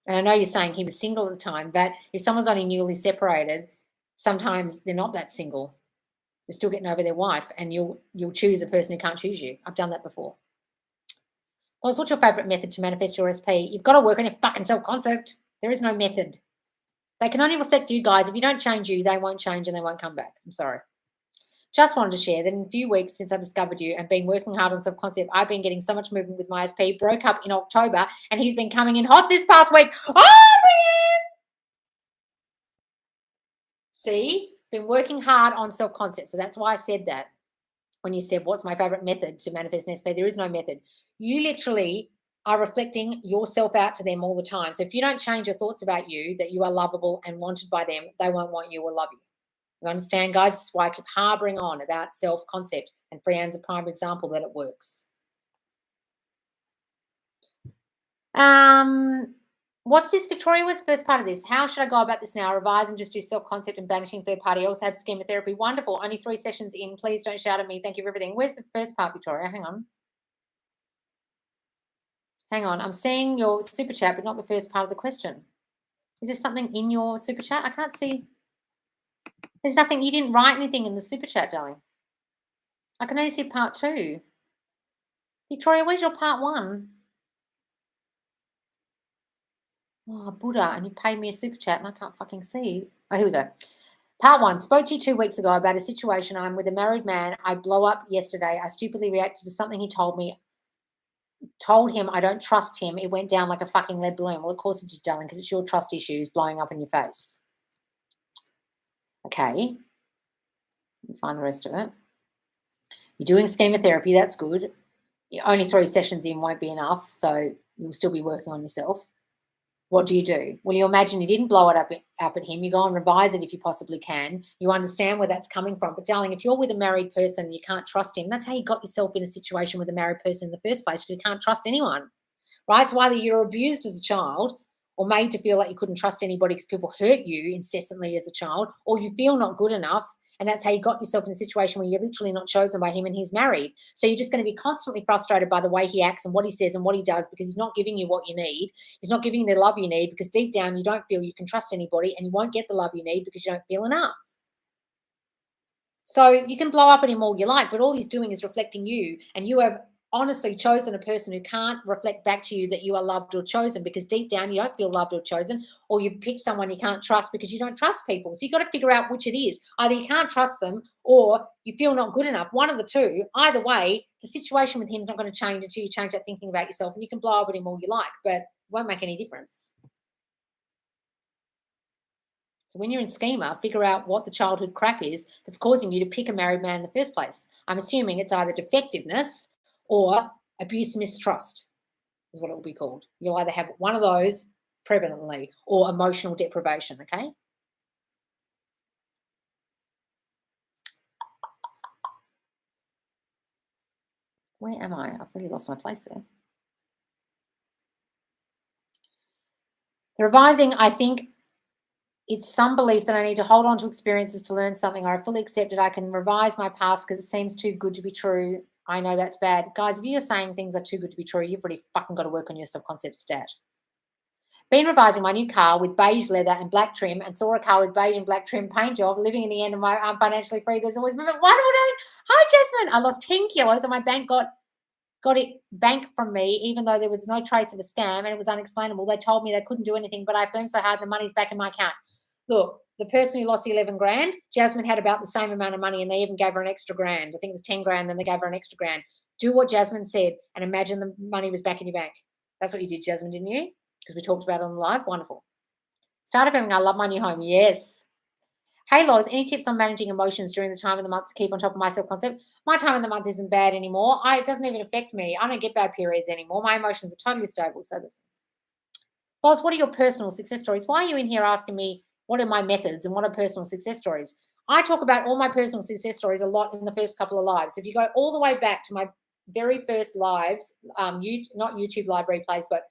[SPEAKER 1] And I know you're saying he was single at the time, but if someone's only newly separated, sometimes they're not that single. They're still getting over their wife, and you'll choose a person who can't choose you. I've done that before. Guys, what's your favorite method to manifest your SP? You've got to work on your fucking self-concept. There is no method. They can only reflect you guys. If you don't change you, they won't change and they won't come back. I'm sorry. Just wanted to share that in a few weeks since I discovered you and been working hard on self-concept, I've been getting so much movement with my SP. Broke up in October and he's been coming in hot this past week. Oh, Brienne! See? Been working hard on self-concept. So that's why I said that. When you said, what's my favorite method to manifest an SP? There is no method. You literally are reflecting yourself out to them all the time. So if you don't change your thoughts about you, that you are lovable and wanted by them, they won't want you or love you. You understand, guys? This is why I keep harboring on about self-concept. And Freyanne's a prime example that it works. What's this, Victoria? What's the first part of this? How should I go about this now? Revise and just do self-concept and banishing third party. I also have schema therapy. Wonderful. Only 3 sessions in. Please don't shout at me. Thank you for everything. Where's the first part, Victoria? Hang on. Hang on. I'm seeing your super chat, but not the first part of the question. Is there something in your super chat? I can't see. There's nothing. You didn't write anything in the super chat, darling. I can only see part 2. Victoria, where's your part 1? Oh, Buddha, and you paid me a super chat and I can't fucking see. Oh, here we go. Part 1. Spoke to you 2 weeks ago about a situation. I'm with a married man. I blow up yesterday. I stupidly reacted to something he told me. told him I don't trust him, it went down like a fucking lead balloon. Well, of course it did, darling, because it's your trust issues blowing up in your face. Okay. Let me find the rest of it. You're doing schema therapy. That's good. Only 3 sessions in won't be enough, so you'll still be working on yourself. What do? Well, you imagine you didn't blow it up at him. You go and revise it if you possibly can. You understand where that's coming from. But, darling, if you're with a married person and you can't trust him, that's how you got yourself in a situation with a married person in the first place, because you can't trust anyone, right? So either you're abused as a child or made to feel like you couldn't trust anybody because people hurt you incessantly as a child, or you feel not good enough. And that's how you got yourself in a situation where you're literally not chosen by him and he's married. So you're just going to be constantly frustrated by the way he acts and what he says and what he does, because he's not giving you what you need. He's not giving you the love you need, because deep down you don't feel you can trust anybody, and you won't get the love you need because you don't feel enough. So you can blow up at him all you like, but all he's doing is reflecting you, and you have honestly chosen a person who can't reflect back to you that you are loved or chosen, because deep down you don't feel loved or chosen, or you pick someone you can't trust because you don't trust people. So you've got to figure out which it is. Either you can't trust them or you feel not good enough. One of the two. Either way, the situation with him is not going to change until you change that thinking about yourself, and you can blow up at him all you like, but it won't make any difference. So when you're in schema, figure out what the childhood crap is that's causing you to pick a married man in the first place. I'm assuming it's either defectiveness or abuse mistrust is what it will be called. You'll either have one of those prevalently or emotional deprivation, okay? Where am I? I've already lost my place there. The revising, I think it's some belief that I need to hold on to experiences to learn something, or I fully accept that I can revise my past because it seems too good to be true. I know that's bad. Guys, if you're saying things are too good to be true, you've really fucking got to work on your self-concept stat. Been revising my new car with beige leather and black trim, and saw a car with beige and black trim paint job. Living in the end of my I'm financially free. There's always movement. Why would I? Hi, Jasmine. I lost 10 kilos and my bank got it banked from me, even though there was no trace of a scam and it was unexplainable. They told me they couldn't do anything, but I affirmed so hard the money's back in my account. Look, the person who lost the 11 grand, Jasmine had about the same amount of money, and they even gave her an extra grand. I think it was 10 grand, then they gave her an extra grand. Do what Jasmine said and imagine the money was back in your bank. That's what you did, Jasmine, didn't you? Because we talked about it on the live. Wonderful. Start affirming, I love my new home. Yes. Hey, Loz, any tips on managing emotions during the time of the month to keep on top of my self-concept? My time of the month isn't bad anymore. It doesn't even affect me. I don't get bad periods anymore. My emotions are totally stable. So this. Loz, what are your personal success stories? Why are you in here asking me what are my methods and what are personal success stories? I talk about all my personal success stories a lot in the first couple of lives. If you go all the way back to my very first lives, not YouTube live replays, but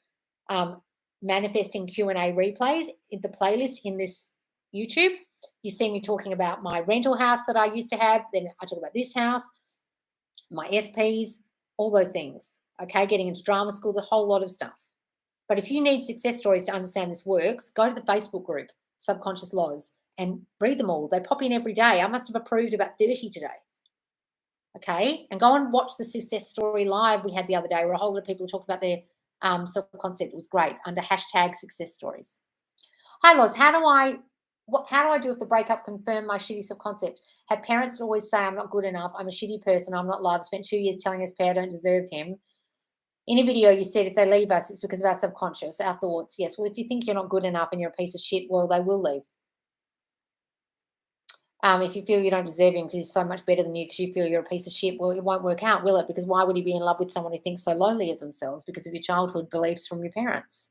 [SPEAKER 1] manifesting Q&A replays in the playlist in this YouTube, you see me talking about my rental house that I used to have. Then I talk about this house, my SPs, all those things. Okay, getting into drama school, the whole lot of stuff. But if you need success stories to understand this works, go to the Facebook group, Subconscious Laws, and read them all. They pop in every day. I must have approved about 30 today. Okay, and go and watch the success story live we had the other day, where a whole lot of people talked about their self-concept. It was great, under hashtag success stories. Hi, Loz. How do I do if the breakup confirmed my shitty self-concept? Have parents that always say I'm not good enough, I'm a shitty person, I'm not loved, spent 2 years telling us I don't deserve him. In a video, you said if they leave us, it's because of our subconscious, our thoughts. Yes, well, if you think you're not good enough and you're a piece of shit, well, they will leave. If you feel you don't deserve him because he's so much better than you because you feel you're a piece of shit, well, it won't work out, will it? Because why would he be in love with someone who thinks so lowly of themselves? Because of your childhood beliefs from your parents.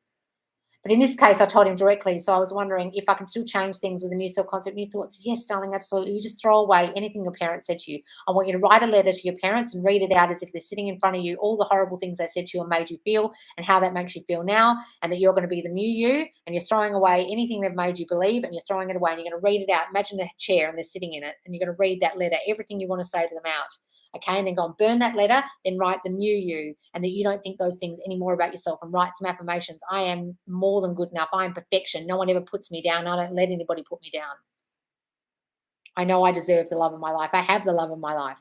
[SPEAKER 1] But in this case, I told him directly, so I was wondering if I can still change things with a new self-concept, new thoughts. Yes, darling, absolutely. You just throw away anything your parents said to you. I want you to write a letter to your parents and read it out as if they're sitting in front of you, all the horrible things they said to you and made you feel and how that makes you feel now, and that you're going to be the new you, and you're throwing away anything they've made you believe, and you're throwing it away, and you're going to read it out. Imagine a chair and they're sitting in it, and you're going to read that letter, everything you want to say to them out. Okay, and then go and burn that letter, then write the new you, and that you don't think those things anymore about yourself, and write some affirmations. I am more than good enough. I am perfection. No one ever puts me down. I don't let anybody put me down. I know I deserve the love of my life. I have the love of my life.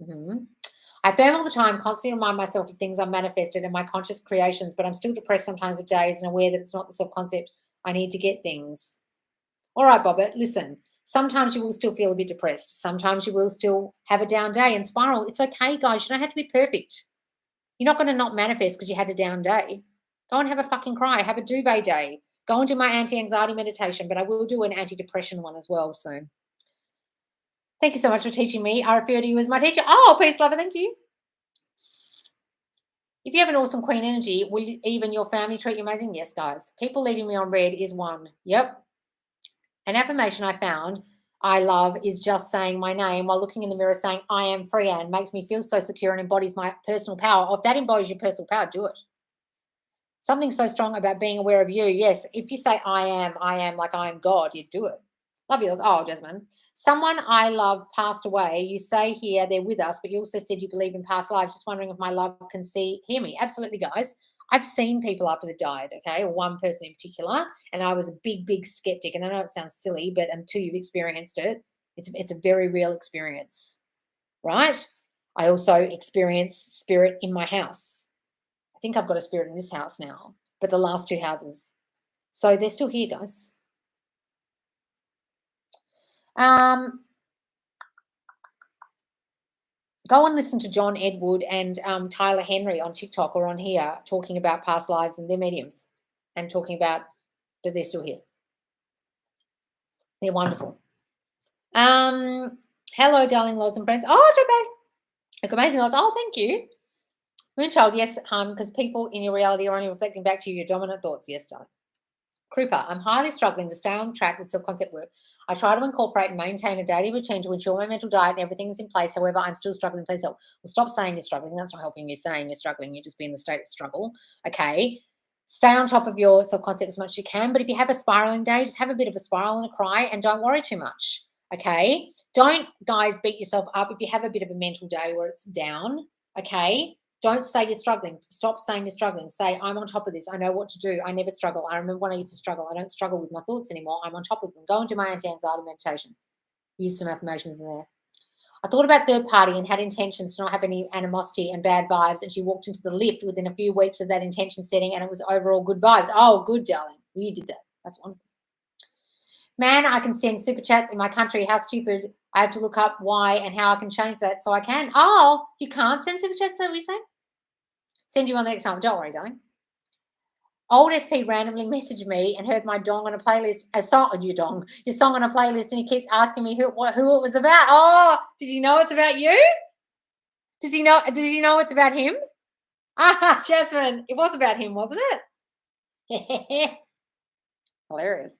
[SPEAKER 1] I affirm all the time, constantly remind myself of things I've manifested and my conscious creations, but I'm still depressed sometimes with days and aware that it's not the self-concept. I need to get things. All right, Bobbit, listen. Sometimes you will still feel a bit depressed. Sometimes you will still have a down day and spiral. It's okay, guys. You don't have to be perfect. You're not going to not manifest because you had a down day. Go and have a fucking cry. Have a duvet day. Go and do my anti-anxiety meditation, but I will do an anti-depression one as well soon. Thank you so much for teaching me. I refer to you as my teacher. Oh, peace, love, and thank you. If you have an awesome queen energy, will even your family treat you amazing? Yes, guys. People leaving me on red is one. Yep. An affirmation I found I love is just saying my name while looking in the mirror saying, I am Freyanne, makes me feel so secure and embodies my personal power. If that embodies your personal power, do it. Something so strong about being aware of you. Yes, if you say I am like I am God, you do it. Love you. Oh, Jasmine. Someone I love passed away. You say here they're with us, but you also said you believe in past lives. Just wondering if my love can hear me. Absolutely, guys. I've seen people after they died, okay, or one person in particular, and I was a big skeptic. And I know it sounds silly, but until you've experienced it, it's a very real experience, right? I also experience spirit in my house. I think I've got a spirit in this house now, but the last two houses. So they're still here, guys. Go and listen to John Edward and Tyler Henry on TikTok or on here talking about past lives and their mediums and talking about that they're still here. They're wonderful. Hello, darling laws and friends. Oh, amazing laws. Oh, thank you. Moonchild, yes, because people in your reality are only reflecting back to you your dominant thoughts. Yes, darling. Krupa, I'm highly struggling to stay on track with self-concept work. I try to incorporate and maintain a daily routine to ensure my mental diet and everything is in place. However, I'm still struggling. Please help. Well, stop saying you're struggling. That's not helping you saying you're struggling. You're just being in the state of struggle. Okay. Stay on top of your self-concept as much as you can. But if you have a spiraling day, just have a bit of a spiral and a cry and don't worry too much. Okay. Don't, guys, beat yourself up if you have a bit of a mental day where it's down. Okay. Don't say you're struggling. Stop saying you're struggling. Say, I'm on top of this. I know what to do. I never struggle. I remember when I used to struggle. I don't struggle with my thoughts anymore. I'm on top of them. Go and do my anti-anxiety meditation. Use some affirmations in there. I thought about third party and had intentions to not have any animosity and bad vibes. And she walked into the lift within a few weeks of that intention setting and it was overall good vibes. Oh, good, darling. You did that. That's wonderful. Man, I can send super chats in my country. How stupid. I have to look up why and how I can change that so I can. Oh, you can't send super chats, is that what you're saying? Send you one the next time. Don't worry, darling. Old SP randomly messaged me and heard my dong on a playlist, your song on a playlist, and he keeps asking me who it was about. Oh, does he know it's about you? Does he know it's about him? Ah, Jasmine, it was about him, wasn't it? Hilarious.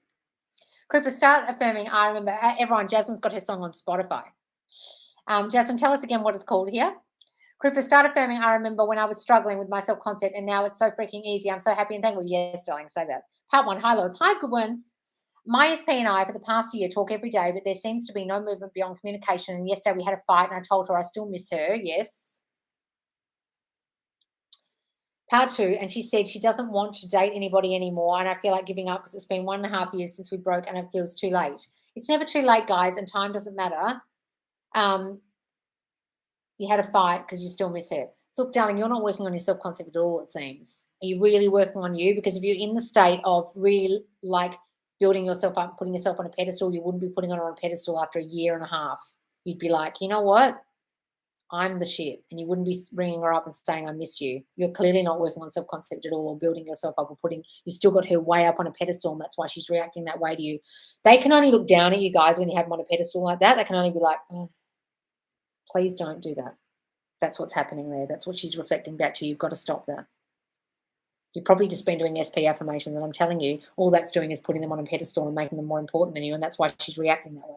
[SPEAKER 1] Cripper, start affirming. I remember everyone. Jasmine's got her song on Spotify. Jasmine, tell us again what it's called here. Cripper, start affirming. I remember when I was struggling with my self-concept and now it's so freaking easy. I'm so happy and thankful. Yes, darling, say that. Part 1, hi, Lois. Hi, good one. My SP and I, for the past year, talk every day, but there seems to be no movement beyond communication. And yesterday we had a fight and I told her I still miss her. Yes. Part 2, and she said she doesn't want to date anybody anymore and I feel like giving up because it's been 1.5 years since we broke and it feels too late. It's never too late, guys, and time doesn't matter. You had a fight because you still miss her. Look, darling, you're not working on your self-concept at all, it seems. Are you really working on you? Because if you're in the state of really like building yourself up, putting yourself on a pedestal, you wouldn't be putting her on a pedestal after 1.5 years. You'd be like, you know what? I'm the shit. And you wouldn't be ringing her up and saying, I miss you. You're clearly not working on self-concept at all or building yourself up or you still got her way up on a pedestal and that's why she's reacting that way to you. They can only look down at you guys when you have them on a pedestal like that. They can only be like, oh, please don't do that. That's what's happening there. That's what she's reflecting back to you. You've got to stop that. You've probably just been doing SP affirmations and I'm telling you, all that's doing is putting them on a pedestal and making them more important than you, and that's why she's reacting that way.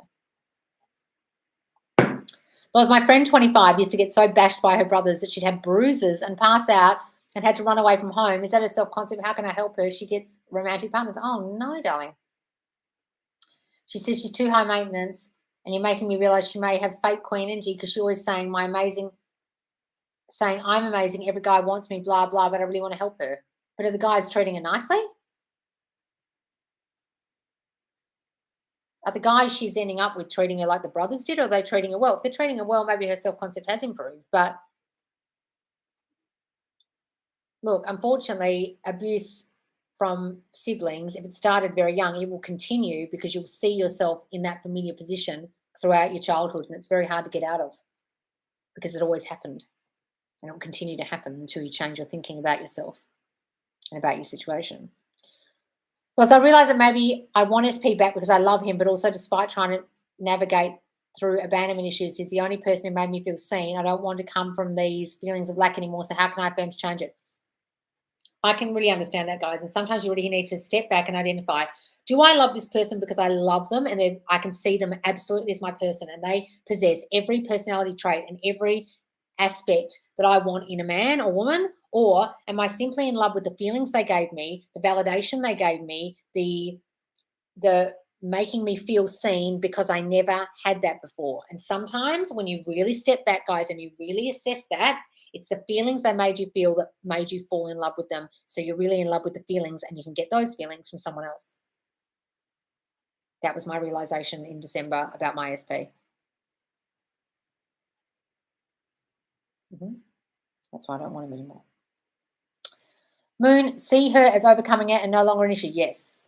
[SPEAKER 1] There was my friend 25 used to get so bashed by her brothers that she'd have bruises and pass out and had to run away from home. Is that a self-concept? How can I help her? She gets romantic partners. Oh, no, darling. She says she's too high maintenance and you're making me realize she may have fake queen energy because she's always saying I'm amazing, every guy wants me, blah, blah, but I really want to help her. But are the guys treating her nicely? Are the guys she's ending up with treating her like the brothers did, or are they treating her well? If they're treating her well, maybe her self-concept has improved. But look, unfortunately, abuse from siblings, if it started very young, it will continue because you'll see yourself in that familiar position throughout your childhood, and it's very hard to get out of because it always happened. And it will continue to happen until you change your thinking about yourself and about your situation. Because I realize that maybe I want SP back because I love him, but also despite trying to navigate through abandonment issues, he's the only person who made me feel seen. I don't want to come from these feelings of lack anymore. So how can I affirm to change it? I can really understand that, guys. And sometimes you really need to step back and identify, do I love this person because I love them and then I can see them absolutely as my person and they possess every personality trait and every aspect that I want in a man or woman? Or am I simply in love with the feelings they gave me, the validation they gave me, the making me feel seen because I never had that before? And sometimes when you really step back, guys, and you really assess that, it's the feelings they made you feel that made you fall in love with them. So you're really in love with the feelings and you can get those feelings from someone else. That was my realization in December about my SP. That's why I don't want him anymore. Moon, see her as overcoming it and no longer an issue. Yes.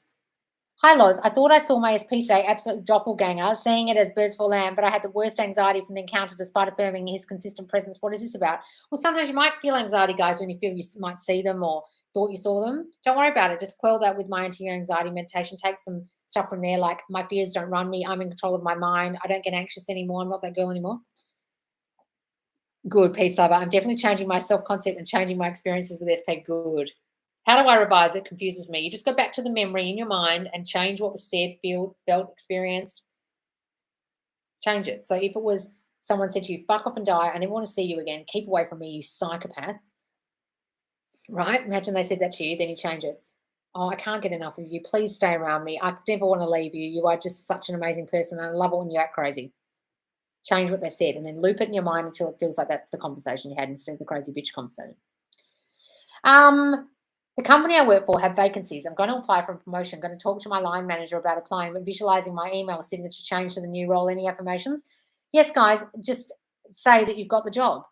[SPEAKER 1] Hi, Loz. I thought I saw my SP today, absolute doppelganger, seeing it as birds for lamb, but I had the worst anxiety from the encounter despite affirming his consistent presence. What is this about? Well, sometimes you might feel anxiety, guys, when you feel you might see them or thought you saw them. Don't worry about it. Just quell that with my anti-anxiety meditation. Take some stuff from there, like my fears don't run me. I'm in control of my mind. I don't get anxious anymore. I'm not that girl anymore. Good, peace, lover. I'm definitely changing my self-concept and changing my experiences with SP. Good. How do I revise it? Confuses me. You just go back to the memory in your mind and change what was said, felt, experienced. Change it. So if it was someone said to you, fuck off and die, I never want to see you again, keep away from me, you psychopath. Right? Imagine they said that to you, then you change it. Oh, I can't get enough of you. Please stay around me. I never want to leave you. You are just such an amazing person. I love it when you act crazy. Change what they said and then loop it in your mind until it feels like that's the conversation you had instead of the crazy bitch conversation. The company I work for have vacancies. I'm going to apply for a promotion. I'm going to talk to my line manager about applying, but visualizing my email signature change to the new role. Any affirmations? Yes, guys, just say that you've got the job.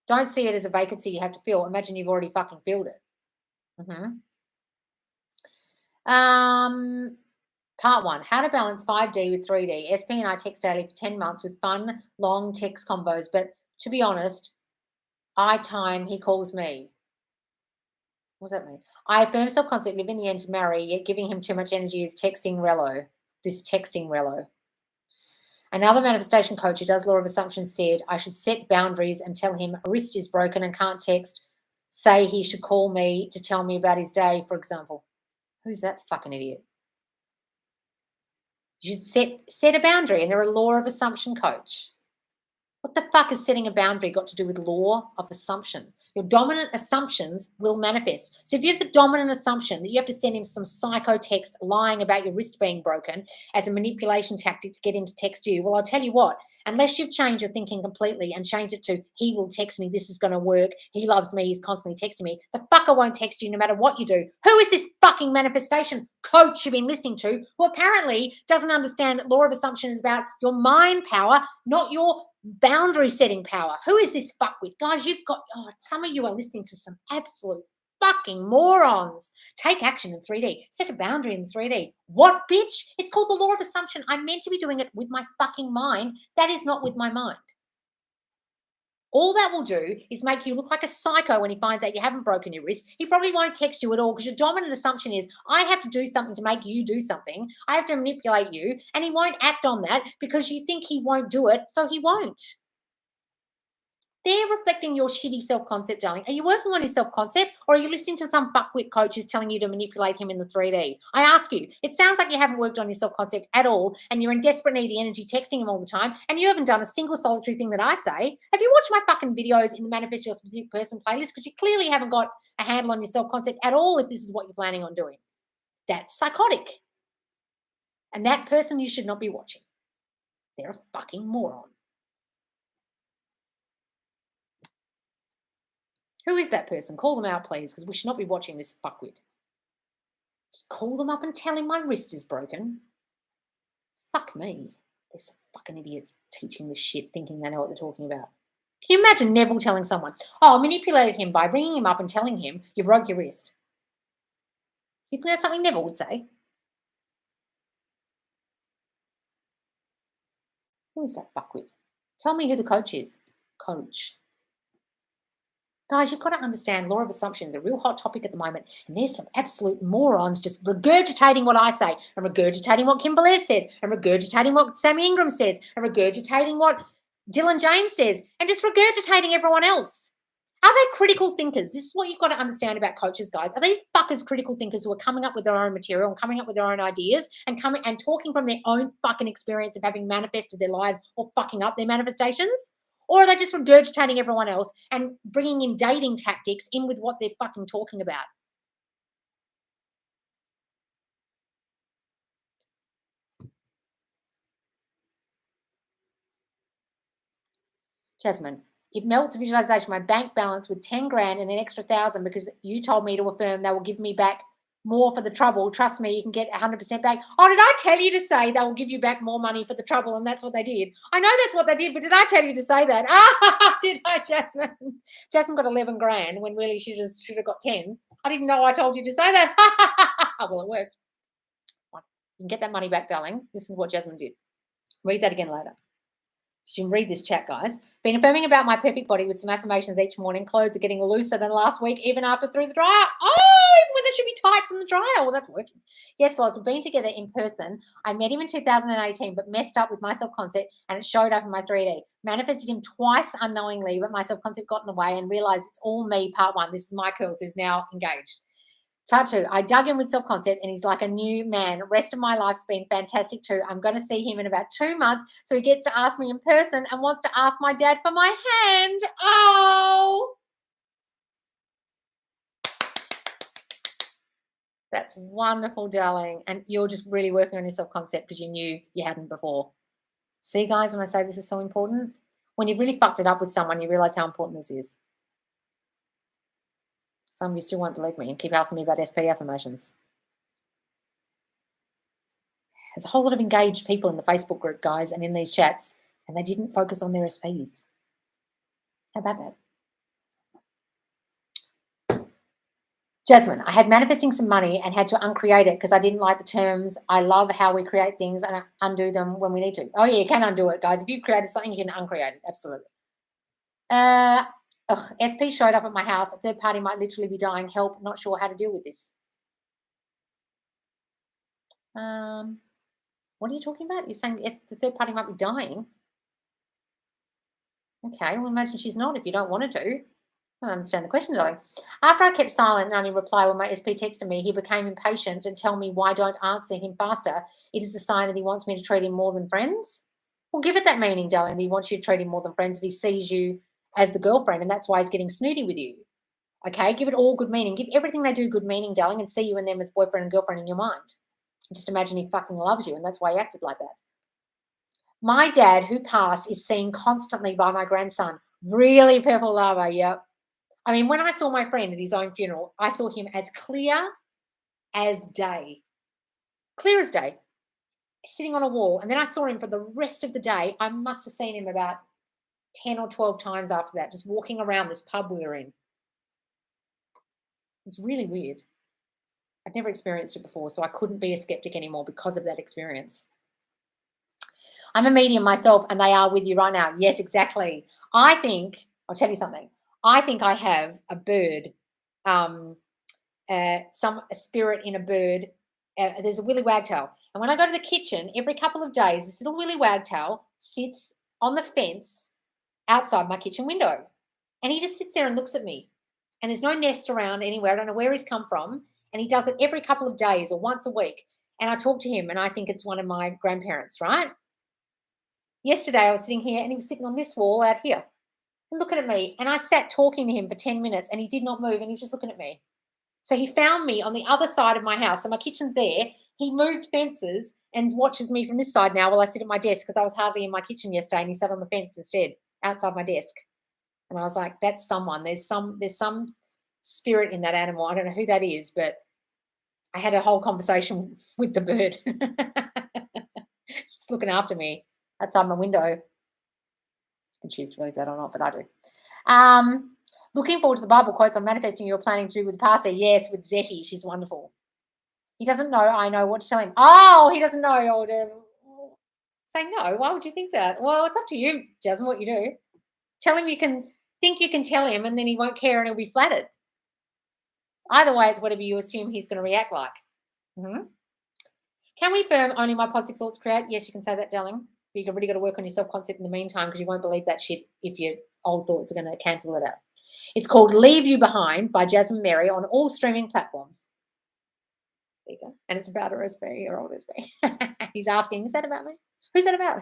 [SPEAKER 1] Don't see it as a vacancy you have to fill. Imagine you've already fucking filled it. Part 1, how to balance 5D with 3D. SP and I text daily for 10 months with fun, long text combos, but to be honest, he calls me. What does that mean? I affirm self-concept, live in the end to marry, yet giving him too much energy is texting Rello. This texting Rello. Another manifestation coach who does law of assumption said I should set boundaries and tell him a wrist is broken and can't text. Say he should call me to tell me about his day, for example. Who's that fucking idiot? You should set a boundary, and they're a law of assumption coach. What the fuck has setting a boundary got to do with law of assumption? Your dominant assumptions will manifest. So if you have the dominant assumption that you have to send him some psycho text lying about your wrist being broken as a manipulation tactic to get him to text you, well, I'll tell you what, unless you've changed your thinking completely and changed it to he will text me, this is going to work, he loves me, he's constantly texting me, the fucker won't text you no matter what you do. Who is this fucking manifestation coach you've been listening to who apparently doesn't understand that law of assumption is about your mind power, not your boundary setting power? Who is this fuckwit? Guys, some of you are listening to some absolute fucking morons. Take action in 3D. Set a boundary in 3D. What, bitch? It's called the law of assumption. I'm meant to be doing it with my fucking mind. That is not with my mind. All that will do is make you look like a psycho when he finds out you haven't broken your wrist. He probably won't text you at all because your dominant assumption is, I have to do something to make you do something. I have to manipulate you. And he won't act on that because you think he won't do it, so he won't. They're reflecting your shitty self-concept, darling. Are you working on your self-concept or are you listening to some fuckwit coach who's telling you to manipulate him in the 3D? I ask you, it sounds like you haven't worked on your self-concept at all and you're in desperate need of energy texting him all the time and you haven't done a single solitary thing that I say. Have you watched my fucking videos in the Manifest Your Specific Person playlist? Because you clearly haven't got a handle on your self-concept at all if this is what you're planning on doing. That's psychotic. And that person you should not be watching. They're a fucking moron. Who is that person? Call them out, please, because we should not be watching this fuckwit. Just call them up and tell him my wrist is broken. Fuck me. There's some fucking idiots teaching this shit, thinking they know what they're talking about. Can you imagine Neville telling someone, I manipulated him by bringing him up and telling him you broke your wrist? You think that's something Neville would say? Who is that fuckwit? Tell me who the coach is. Coach. Guys, you've got to understand law of assumption is a real hot topic at the moment. And there's some absolute morons just regurgitating what I say and regurgitating what Kim Blair says and regurgitating what Sammy Ingram says and regurgitating what Dylan James says and just regurgitating everyone else. Are they critical thinkers? This is what you've got to understand about coaches, guys. Are these fuckers critical thinkers who are coming up with their own material and coming up with their own ideas and coming and talking from their own fucking experience of having manifested their lives or fucking up their manifestations? Or are they just regurgitating everyone else and bringing in dating tactics in with what they're fucking talking about? Jasmine, it melts visualization. My bank balance with 10 grand and an extra 1,000 because you told me to affirm they will give me back more for the trouble. Trust me, you can get 100% back. Oh, did I tell you to say they will give you back more money for the trouble? And that's what they did. I know that's what they did, but did I tell you to say that? Ah, did I, Jasmine? Jasmine got 11 grand when really she just should have got 10. I didn't know I told you to say that. Well, it worked. You can get that money back, darling. This is what Jasmine did. Read that again later. You can read this chat, guys. Been affirming about my perfect body with some affirmations each morning. Clothes are getting looser than last week, even after through the dryer. Oh, even when they should be tight from the dryer. Well, that's working. Yes, Loz, we've been together in person. I met him in 2018, but messed up with my self-concept, and it showed up in my 3D. Manifested him twice unknowingly, but my self-concept got in the way and realized it's all me, part one. This is my Curls, who's now engaged. Part two, I dug in with self-concept and he's like a new man. Rest of my life's been fantastic too. I'm going to see him in about 2 months. So he gets to ask me in person and wants to ask my dad for my hand. Oh, that's wonderful, darling. And you're just really working on your self-concept because you knew you hadn't before. See, guys, when I say this is so important, when you've really fucked it up with someone, you realize how important this is. Some of you still won't believe me and keep asking me about SP affirmations. There's a whole lot of engaged people in the Facebook group, guys, and in these chats, and they didn't focus on their SPs. How about that? Jasmine, I had manifesting some money and had to uncreate it because I didn't like the terms. I love how we create things and undo them when we need to. Oh, yeah, you can undo it, guys. If you've created something, you can uncreate it. Absolutely. SP showed up at my house. A third party might literally be dying. Help. Not sure how to deal with this. What are you talking about? You're saying the third party might be dying? Okay, well, imagine she's not if you don't want her to. I don't understand the question, darling. After I kept silent and only replied when my SP texted me, he became impatient and tell me why don't answer him faster. It is a sign that he wants me to treat him more than friends. Well, give it that meaning, darling. That he wants you to treat him more than friends. That he sees you as the girlfriend, and that's why he's getting snooty with you. Okay, give it all good meaning. Give everything they do good meaning, darling, and see you and them as boyfriend and girlfriend in your mind. Just imagine he fucking loves you, and that's why he acted like that. My dad, who passed, is seen constantly by my grandson. Really, purple lava, yep. I mean, when I saw my friend at his own funeral, I saw him as clear as day. Clear as day. Sitting on a wall. And then I saw him for the rest of the day. I must have seen him about 10 or 12 times after that, just walking around this pub we were in. It was really weird. I'd never experienced it before, so I couldn't be a skeptic anymore because of that experience. I'm a medium myself, and they are with you right now. Yes, exactly. I think, I'll tell you something. I think I have a bird, a spirit in a bird. There's a willy wagtail. And when I go to the kitchen, every couple of days, this little willy wagtail sits on the fence outside my kitchen window. And he just sits there and looks at me. And there's no nest around anywhere. I don't know where he's come from. And he does it every couple of days or once a week. And I talk to him, and I think it's one of my grandparents, right? Yesterday, I was sitting here, and he was sitting on this wall out here and looking at me. And I sat talking to him for 10 minutes, and he did not move, and he was just looking at me. So he found me on the other side of my house. So my kitchen's there. He moved fences and watches me from this side now while I sit at my desk because I was hardly in my kitchen yesterday, and he sat on the fence instead outside my desk. And I was like, that's someone. There's some spirit in that animal. I don't know who that is, but I had a whole conversation with the bird. Just looking after me outside my window. You can choose to believe that or not, but I do. Looking forward to the Bible quotes on manifesting you're planning to do with the pastor. Yes, with Zetty. She's wonderful. He doesn't know. I know what to tell him. Oh, he doesn't know. Say no. Why would you think that? Well, it's up to you, Jasmine, what you do. Tell him you can think you can tell him and then he won't care and he'll be flattered. Either way, it's whatever you assume he's going to react like. Mhm. Can we affirm only my positive thoughts create? Yes, you can say that, darling. But you've really got to work on your self concept in the meantime because you won't believe that shit if your old thoughts are going to cancel it out. It's called Leave You Behind by Jasmine Mary on all streaming platforms. There you go. And it's about her SB, her old SB. He's asking, is that about me? Who's that about?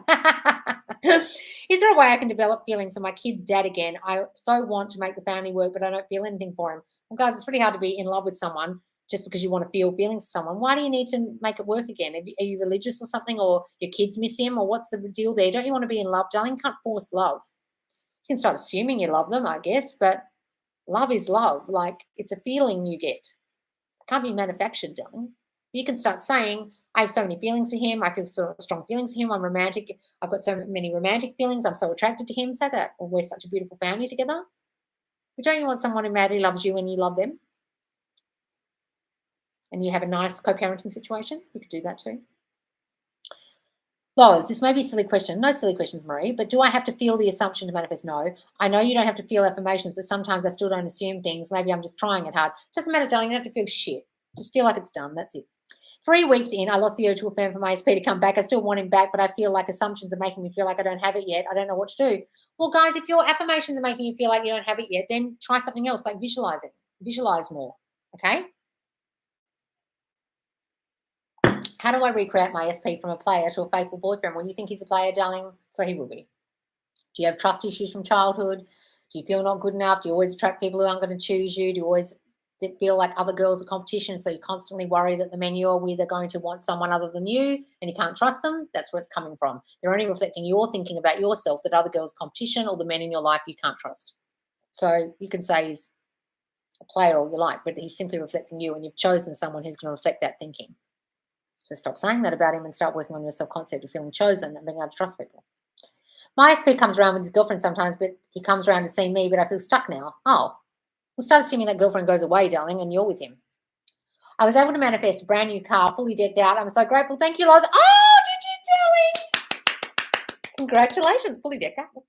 [SPEAKER 1] Is there a way I can develop feelings for my kid's dad again? I so want to make the family work, but I don't feel anything for him. Well, guys, it's pretty hard to be in love with someone just because you want to feel feelings for someone. Why do you need to make it work again? Are you religious or something, or your kids miss him, or what's the deal there? Don't you want to be in love, darling? You can't force love. You can start assuming you love them, I guess, but love is love. Like, it's a feeling you get. It can't be manufactured, darling. You can start saying, I have so many feelings for him. I feel so strong feelings for him. I'm romantic. I've got so many romantic feelings. I'm so attracted to him. Say that. Or we're such a beautiful family together. But don't you want someone who madly loves you and you love them? And you have a nice co-parenting situation? You could do that too. Lois, this may be a silly question. No silly questions, Marie. But do I have to feel the assumption to manifest? No. I know you don't have to feel affirmations, but sometimes I still don't assume things. Maybe I'm just trying it hard. Doesn't matter, darling. You don't have to feel shit. Just feel like it's done. That's it. 3 weeks in, I lost the urge to affirm for my SP to come back. I still want him back, but I feel like assumptions are making me feel like I don't have it yet. I don't know what to do. Well, guys, if your affirmations are making you feel like you don't have it yet, then try something else, like visualize it. Visualize more, okay? How do I recreate my SP from a player to a faithful boyfriend? Well, you think he's a player, darling, so he will be. Do you have trust issues from childhood? Do you feel not good enough? Do you always attract people who aren't going to choose you? Do you always feel like other girls are competition, so you constantly worry that the men you're with are going to want someone other than you and you can't trust them? That's where it's coming from. They're only reflecting your thinking about yourself, that other girls competition or the men in your life you can't trust. So you can say he's a player all you like, but he's simply reflecting you, and you've chosen someone who's going to reflect that thinking. So stop saying that about him and start working on your self-concept of feeling chosen and being able to trust people. My SP comes around with his girlfriend sometimes, but he comes around to see me, but I feel stuck now. Oh, we'll start assuming that girlfriend goes away, darling, and you're with him. I was able to manifest a brand new car, fully decked out. I'm so grateful. Thank you, Loz. Oh, did you tell him? Congratulations, fully decked out.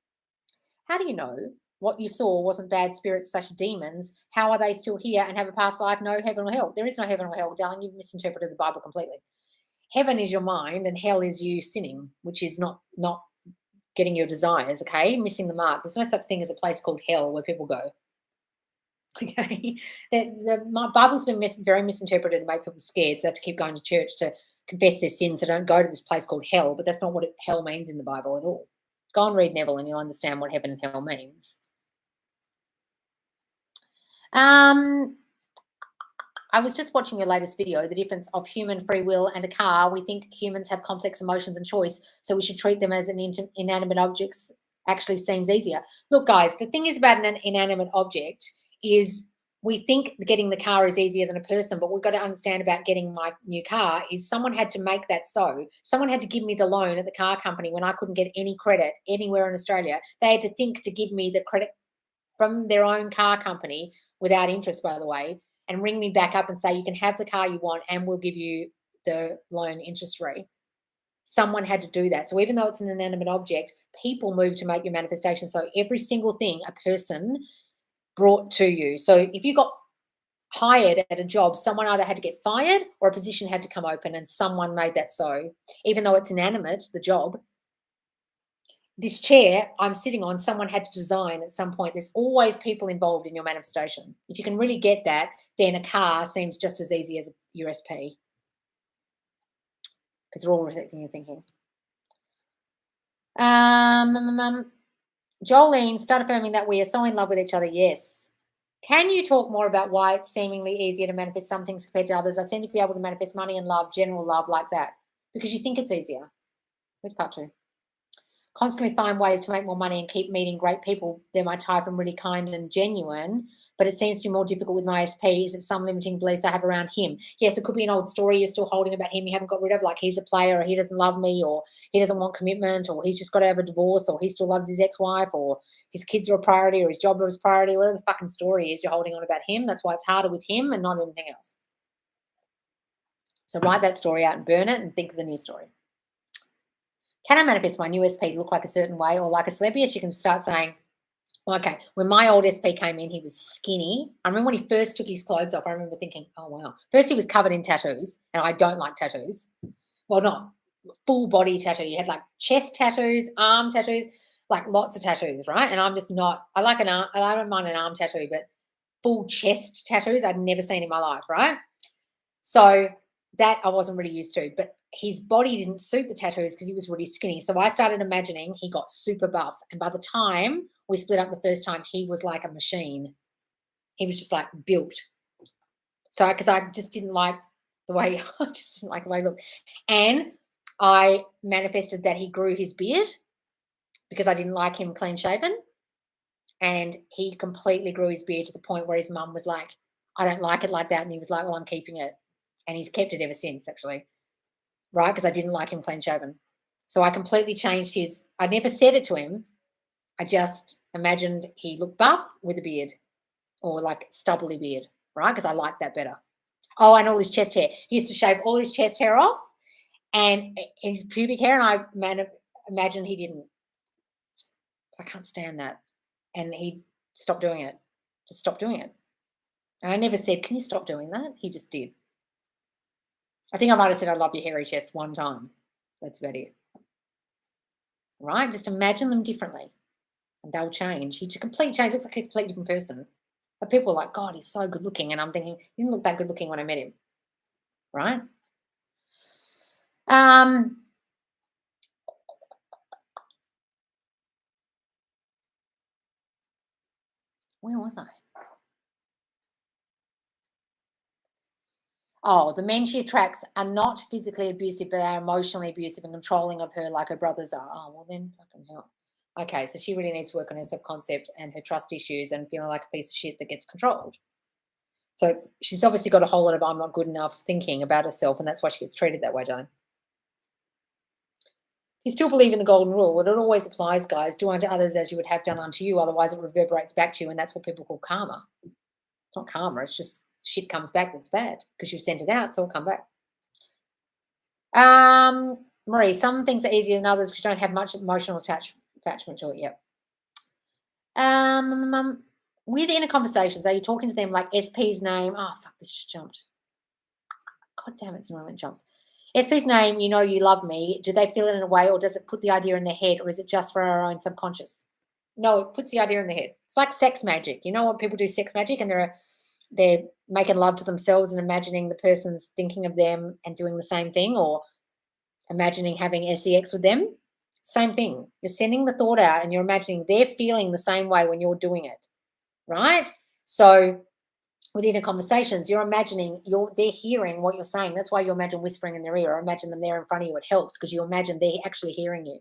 [SPEAKER 1] How do you know what you saw wasn't bad spirits/demons? How are they still here and have a past life? No heaven or hell. There is no heaven or hell, darling. You've misinterpreted the Bible completely. Heaven is your mind and hell is you sinning, which is not getting your desires, okay? Missing the mark. There's no such thing as a place called hell where people go. Okay, my Bible's been very misinterpreted to make people scared. So they have to keep going to church to confess their sins. So don't go to this place called hell. But that's not what hell means in the Bible at all. Go and read Neville, and you'll understand what heaven and hell means. I was just watching your latest video, the difference of human free will and a car. We think humans have complex emotions and choice, so we should treat them as inanimate objects. Actually seems easier. Look, guys, the thing is about an inanimate object is we think getting the car is easier than a person, but we've got to understand about getting my new car is someone had to make that so. Someone had to give me the loan at the car company when I couldn't get any credit anywhere in Australia. They had to think to give me the credit from their own car company without interest, by the way, and ring me back up and say, you can have the car you want and we'll give you the loan interest free. Someone had to do that. So even though it's an inanimate object, people move to make your manifestation. So every single thing a person brought to you. So if you got hired at a job, someone either had to get fired or a position had to come open and someone made that so. Even though it's inanimate, the job, this chair I'm sitting on, someone had to design at some point. There's always people involved in your manifestation. If you can really get that, then a car seems just as easy as your SP because they're all reflecting your thinking. Jolene, start affirming that we are so in love with each other. Yes. Can you talk more about why it's seemingly easier to manifest some things compared to others? I seem to be able to manifest money and love, general love like that, because you think it's easier. Where's part 2? Constantly find ways to make more money and keep meeting great people. They're my type and really kind and genuine, but it seems to be more difficult with my SP. Is it some limiting beliefs I have around him? Yes, it could be an old story you're still holding about him you haven't got rid of, like he's a player or he doesn't love me or he doesn't want commitment or he's just got to have a divorce or he still loves his ex-wife or his kids are a priority or his job is a priority, whatever the fucking story is you're holding on about him. That's why it's harder with him and not anything else. So write that story out and burn it and think of the new story. Can I manifest my new SP to look like a certain way or like a celebrity? Yes, you can start saying, Well, okay, when my old SP came in, he was skinny. I remember when he first took his clothes off, I remember thinking, oh, wow. First, he was covered in tattoos, and I don't like tattoos. Well, not full body tattoo. He had like chest tattoos, arm tattoos, like lots of tattoos, right? And I'm just not, I like an arm, I don't mind an arm tattoo, but full chest tattoos I'd never seen in my life, right? So that I wasn't really used to, but his body didn't suit the tattoos because he was really skinny. So I started imagining he got super buff. And by the time we split up the first time, he was like a machine. He was just like built. So because I just didn't like the way I just didn't like the way he looked. And I manifested that he grew his beard because I didn't like him clean shaven. And he completely grew his beard to the point where his mum was like, I don't like it like that. And he was like, well, I'm keeping it. And he's kept it ever since, actually, right? Because I didn't like him clean shaven. So I completely changed his, I never said it to him. I just imagined he looked buff with a beard or like stubbly beard, right? Because I liked that better. Oh, and all his chest hair. He used to shave all his chest hair off and his pubic hair. And I imagine he didn't. I can't stand that. And he stopped doing it. Just stopped doing it. And I never said, can you stop doing that? He just did. I think I might have said, I love your hairy chest one time. That's about it. Right? Just imagine them differently and they'll change. He's a complete change. Looks like a completely different person. But people are like, God, he's so good looking. And I'm thinking, he didn't look that good looking when I met him. Right? Where was I? Oh, the men she attracts are not physically abusive, but are emotionally abusive and controlling of her like her brothers are. Oh, well then, fucking hell. Okay, so she really needs to work on her self-concept and her trust issues and feeling like a piece of shit that gets controlled. So she's obviously got a whole lot of I'm not good enough thinking about herself, and that's why she gets treated that way, darling. You still believe in the golden rule. Well, it always applies, guys. Do unto others as you would have done unto you. Otherwise, it reverberates back to you, and that's what people call karma. It's not karma. It's just shit comes back that's bad because you sent it out, so it'll come back. Marie, some things are easier than others because you don't have much emotional attachment to it yet. With inner conversations, are you talking to them like SP's name? Oh, fuck, this just jumped. God damn it, it's annoying when it jumps. SP's name, you know you love me. Do they feel it in a way or does it put the idea in their head or is it just for our own subconscious? No, it puts the idea in their head. It's like sex magic. You know what people do sex magic and they're making love to themselves and imagining the person's thinking of them and doing the same thing or imagining having sex with them. Same thing. You're sending the thought out and you're imagining they're feeling the same way when you're doing it, right? So within the conversations, you're imagining they're hearing what you're saying. That's why you imagine whispering in their ear or imagine them there in front of you. It helps because you imagine they're actually hearing you.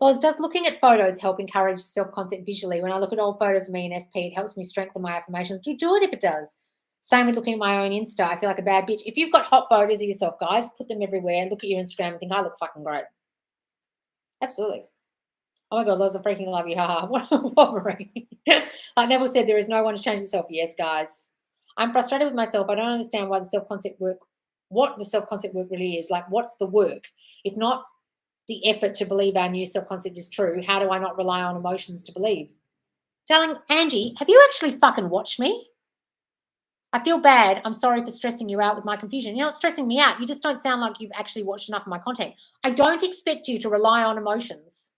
[SPEAKER 1] Guys, does looking at photos help encourage self-concept visually? When I look at old photos of me in SP, it helps me strengthen my affirmations. Do it if it does. Same with looking at my own Insta. I feel like a bad bitch. If you've got hot photos of yourself, guys, put them everywhere. Look at your Instagram and think, I look fucking great. Absolutely. Oh my God, Loz, I freaking love you. Haha. What, Marie? Like Neville said, there is no one to change himself. Yes, guys. I'm frustrated with myself. I don't understand why the self-concept work, what the self-concept work really is. Like, what's the work? If not the effort to believe our new self-concept is true, how do I not rely on emotions to believe? Darling, Angie, have you actually fucking watched me? I feel bad. I'm sorry for stressing you out with my confusion. You're not stressing me out. You just don't sound like you've actually watched enough of my content. I don't expect you to rely on emotions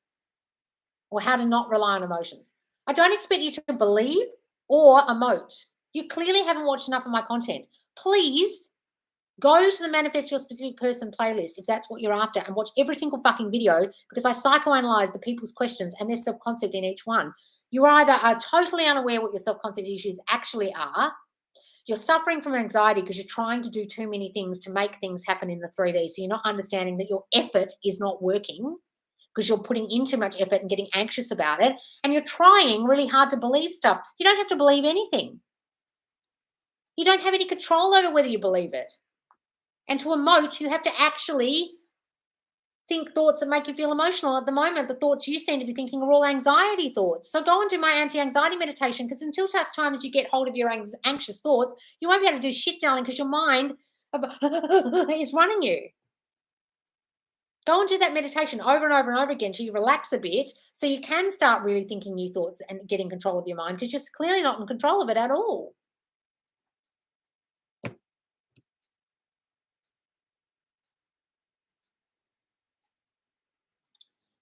[SPEAKER 1] or how to not rely on emotions. I don't expect you to believe or emote. You clearly haven't watched enough of my content. Please go to the Manifest Your Specific Person playlist if that's what you're after and watch every single fucking video because I psychoanalyze the people's questions and their self-concept in each one. You either are totally unaware what your self-concept issues actually are, you're suffering from anxiety because you're trying to do too many things to make things happen in the 3D. So you're not understanding that your effort is not working because you're putting in too much effort and getting anxious about it. And you're trying really hard to believe stuff. You don't have to believe anything. You don't have any control over whether you believe it. And to emote, you have to actually think thoughts that make you feel emotional. At the moment, the thoughts you seem to be thinking are all anxiety thoughts. So go and do my anti-anxiety meditation because until such time as you get hold of your anxious thoughts, you won't be able to do shit, darling, because your mind is running you. Go and do that meditation over and over and over again till you relax a bit so you can start really thinking new thoughts and getting control of your mind because you're clearly not in control of it at all.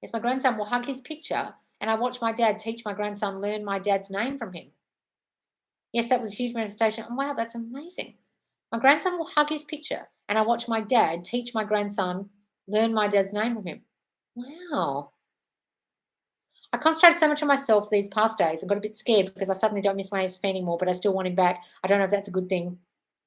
[SPEAKER 1] Yes, my grandson will hug his picture and I watch my dad teach my grandson learn my dad's name from him. Yes, that was a huge manifestation. Oh, wow, that's amazing. My grandson will hug his picture and I watch my dad teach my grandson learn my dad's name from him. Wow. I concentrated so much on myself these past days. I got a bit scared because I suddenly don't miss my ASP anymore, but I still want him back. I don't know if that's a good thing.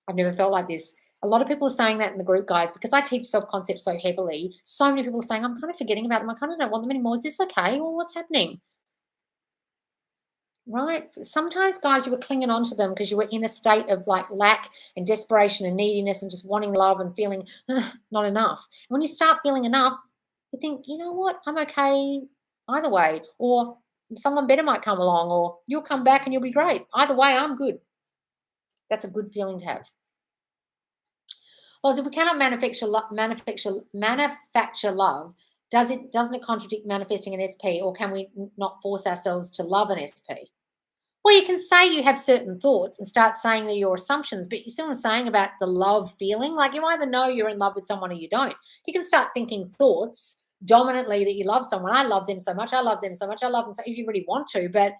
[SPEAKER 1] I've never felt like this. A lot of people are saying that in the group, guys, because I teach self-concept so heavily. So many people are saying, I'm kind of forgetting about them. I kind of don't want them anymore. Is this okay? Or what's happening? Right? Sometimes, guys, you were clinging on to them because you were in a state of like lack and desperation and neediness and just wanting love and feeling not enough. When you start feeling enough, you think, you know what? I'm okay either way. Or someone better might come along, or you'll come back and you'll be great. Either way, I'm good. That's a good feeling to have. Well, if we cannot manufacture love, doesn't it contradict manifesting an SP, or can we not force ourselves to love an SP? Well, you can say you have certain thoughts and start saying that your assumptions, but you see what I'm saying about the love feeling? Like you either know you're in love with someone or you don't. You can start thinking thoughts dominantly that you love someone. I love them so much. I love them so much. I love them so if you really want to, but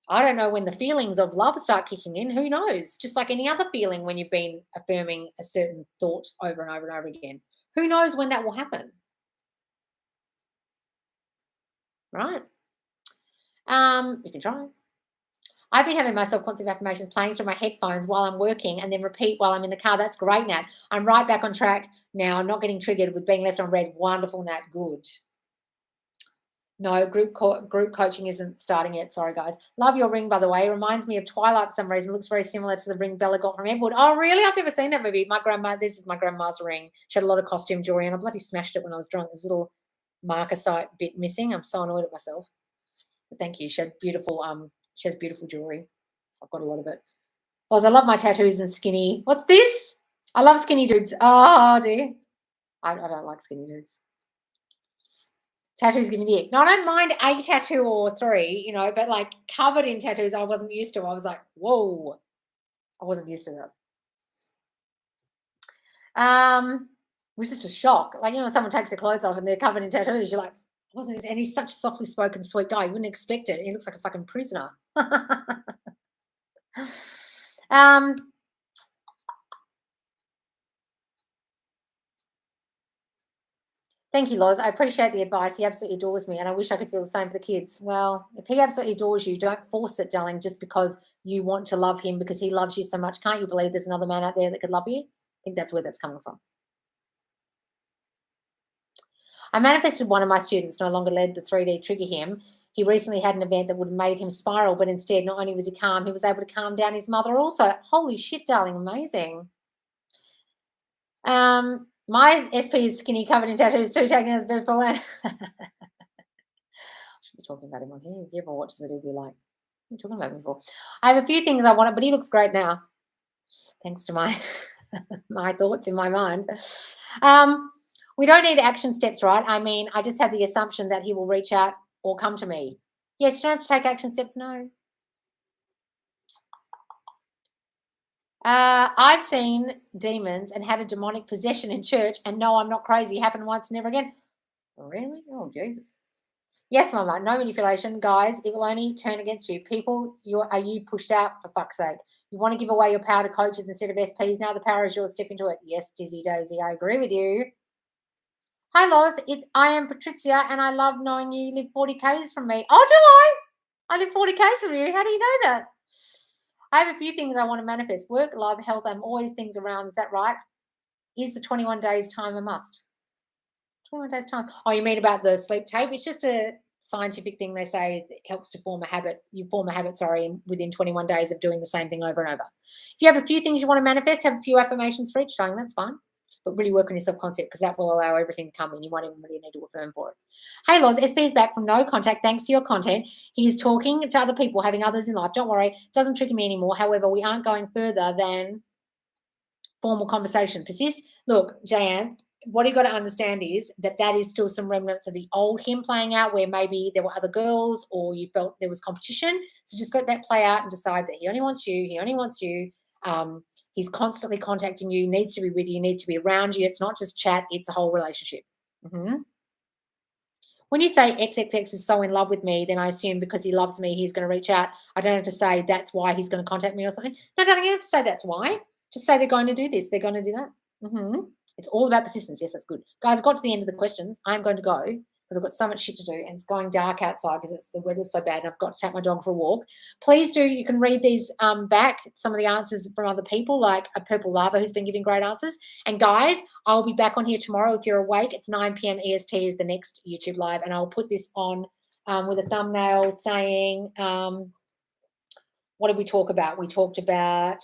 [SPEAKER 1] I don't know when the feelings of love start kicking in. Who knows? Just like any other feeling when you've been affirming a certain thought over and over and over again. Who knows when that will happen? Right? You can try. I've been having my self-concept affirmations playing through my headphones while I'm working and then repeat while I'm in the car. That's great, Nat. I'm right back on track now. I'm not getting triggered with being left on red. Wonderful, Nat. Good. No, group coaching isn't starting yet. Sorry, guys. Love your ring, by the way. It reminds me of Twilight for some reason. Looks very similar to the ring Bella got from Edward. Oh, really? I've never seen that movie. This is my grandma's ring. She had a lot of costume jewelry, and I bloody smashed it when I was drunk. There's a little marker site bit missing. I'm so annoyed at myself. But thank you. She has beautiful jewelry. I've got a lot of it. Because I love my tattoos and skinny. What's this? I love skinny dudes. Oh, dear. I don't like skinny dudes. Tattoos give me the ick. No, I don't mind a tattoo or three, but like covered in tattoos, I wasn't used to. I was like, whoa. I wasn't used to that. It was just a shock. Like, someone takes their clothes off and they're covered in tattoos. You're like, and he's such a softly spoken, sweet guy. You wouldn't expect it. He looks like a fucking prisoner. Thank you, Loz. I appreciate the advice. He absolutely adores me, and I wish I could feel the same for the kids. Well, if he absolutely adores you, don't force it, darling, just because you want to love him because he loves you so much. Can't you believe there's another man out there that could love you? I think that's where that's coming from. I manifested one of my students no longer led the 3D trigger him. He recently had an event that would have made him spiral, but instead, not only was he calm, he was able to calm down his mother also. Holy shit, darling, amazing. My SP is skinny, covered in tattoos too, taking as bed for land. I should be talking about him on here. If he ever watches it, he'll be like, what are you talking about me for? I have a few things I want, but he looks great now. Thanks to my my thoughts in my mind. We don't need action steps, right? I mean, I just have the assumption that he will reach out or come to me. Yes, you don't have to take action steps, no. I've seen demons and had a demonic possession in church, and no, I'm not crazy. Happened once, never again. Really? Oh, Jesus. Yes, Mama. No manipulation, guys. It will only turn against you. People, are you pushed out for fuck's sake? You want to give away your power to coaches instead of SPs. Now the power is yours. Step into it. Yes, Dizzy Daisy. I agree with you. Hi, Loz. I am Patricia, and I love knowing you live 40 Ks from me. Oh, do I? I live 40 Ks from you. How do you know that? I have a few things I want to manifest. Work, love, health. I'm always things around. Is that right? Is the 21 days time a must? 21 days time. Oh, you mean about the sleep tape? It's just a scientific thing. They say it helps to form a habit. You form a habit, within 21 days of doing the same thing over and over. If you have a few things you want to manifest, have a few affirmations for each time. That's fine. But really work on your self-concept because that will allow everything to come in. You won't even really need to affirm for it. Hey, Loz, SP is back from no contact thanks to your content. He's talking to other people, having others in life. Don't worry. It doesn't trigger me anymore. However, we aren't going further than formal conversation. Persist. Look, Jan, what you got to understand is that is still some remnants of the old him playing out, where maybe there were other girls or you felt there was competition. So just let that play out and decide that he only wants you. He only wants you. He's constantly contacting you, needs to be with you, needs to be around you. It's not just chat, it's a whole relationship. Mhm. When you say XXX is so in love with me, then I assume because he loves me, he's going to reach out. I don't have to say that's why he's going to contact me or something. No, darling, you don't have to say that's why. Just say they're going to do this. They're going to do that. It's all about persistence. Yes, that's good. Guys, I got to the end of the questions. I'm going to go because I've got so much shit to do and it's going dark outside because the weather's so bad and I've got to take my dog for a walk. Please do. You can read these back, some of the answers from other people, like a Purple Lava who's been giving great answers. And guys, I'll be back on here tomorrow if you're awake. It's 9 p.m. EST is the next YouTube live, and I'll put this on with a thumbnail saying, what did we talk about? We talked about,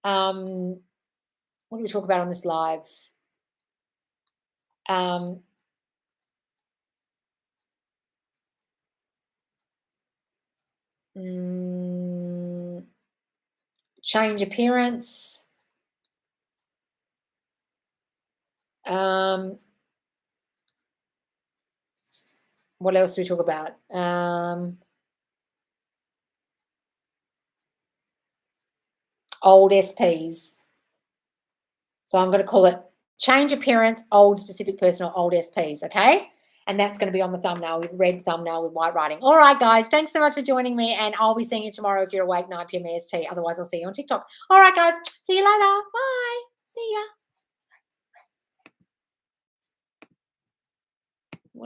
[SPEAKER 1] what did we talk about on this live? Change appearance. What else do we talk about? Old SPs. So I'm going to call it change appearance, old specific person, or old SPs, okay? And that's going to be on the thumbnail, with red thumbnail with white writing. All right, guys, thanks so much for joining me, and I'll be seeing you tomorrow if you're awake, 9 p.m. EST. Otherwise, I'll see you on TikTok. All right, guys, see you later. Bye. See ya.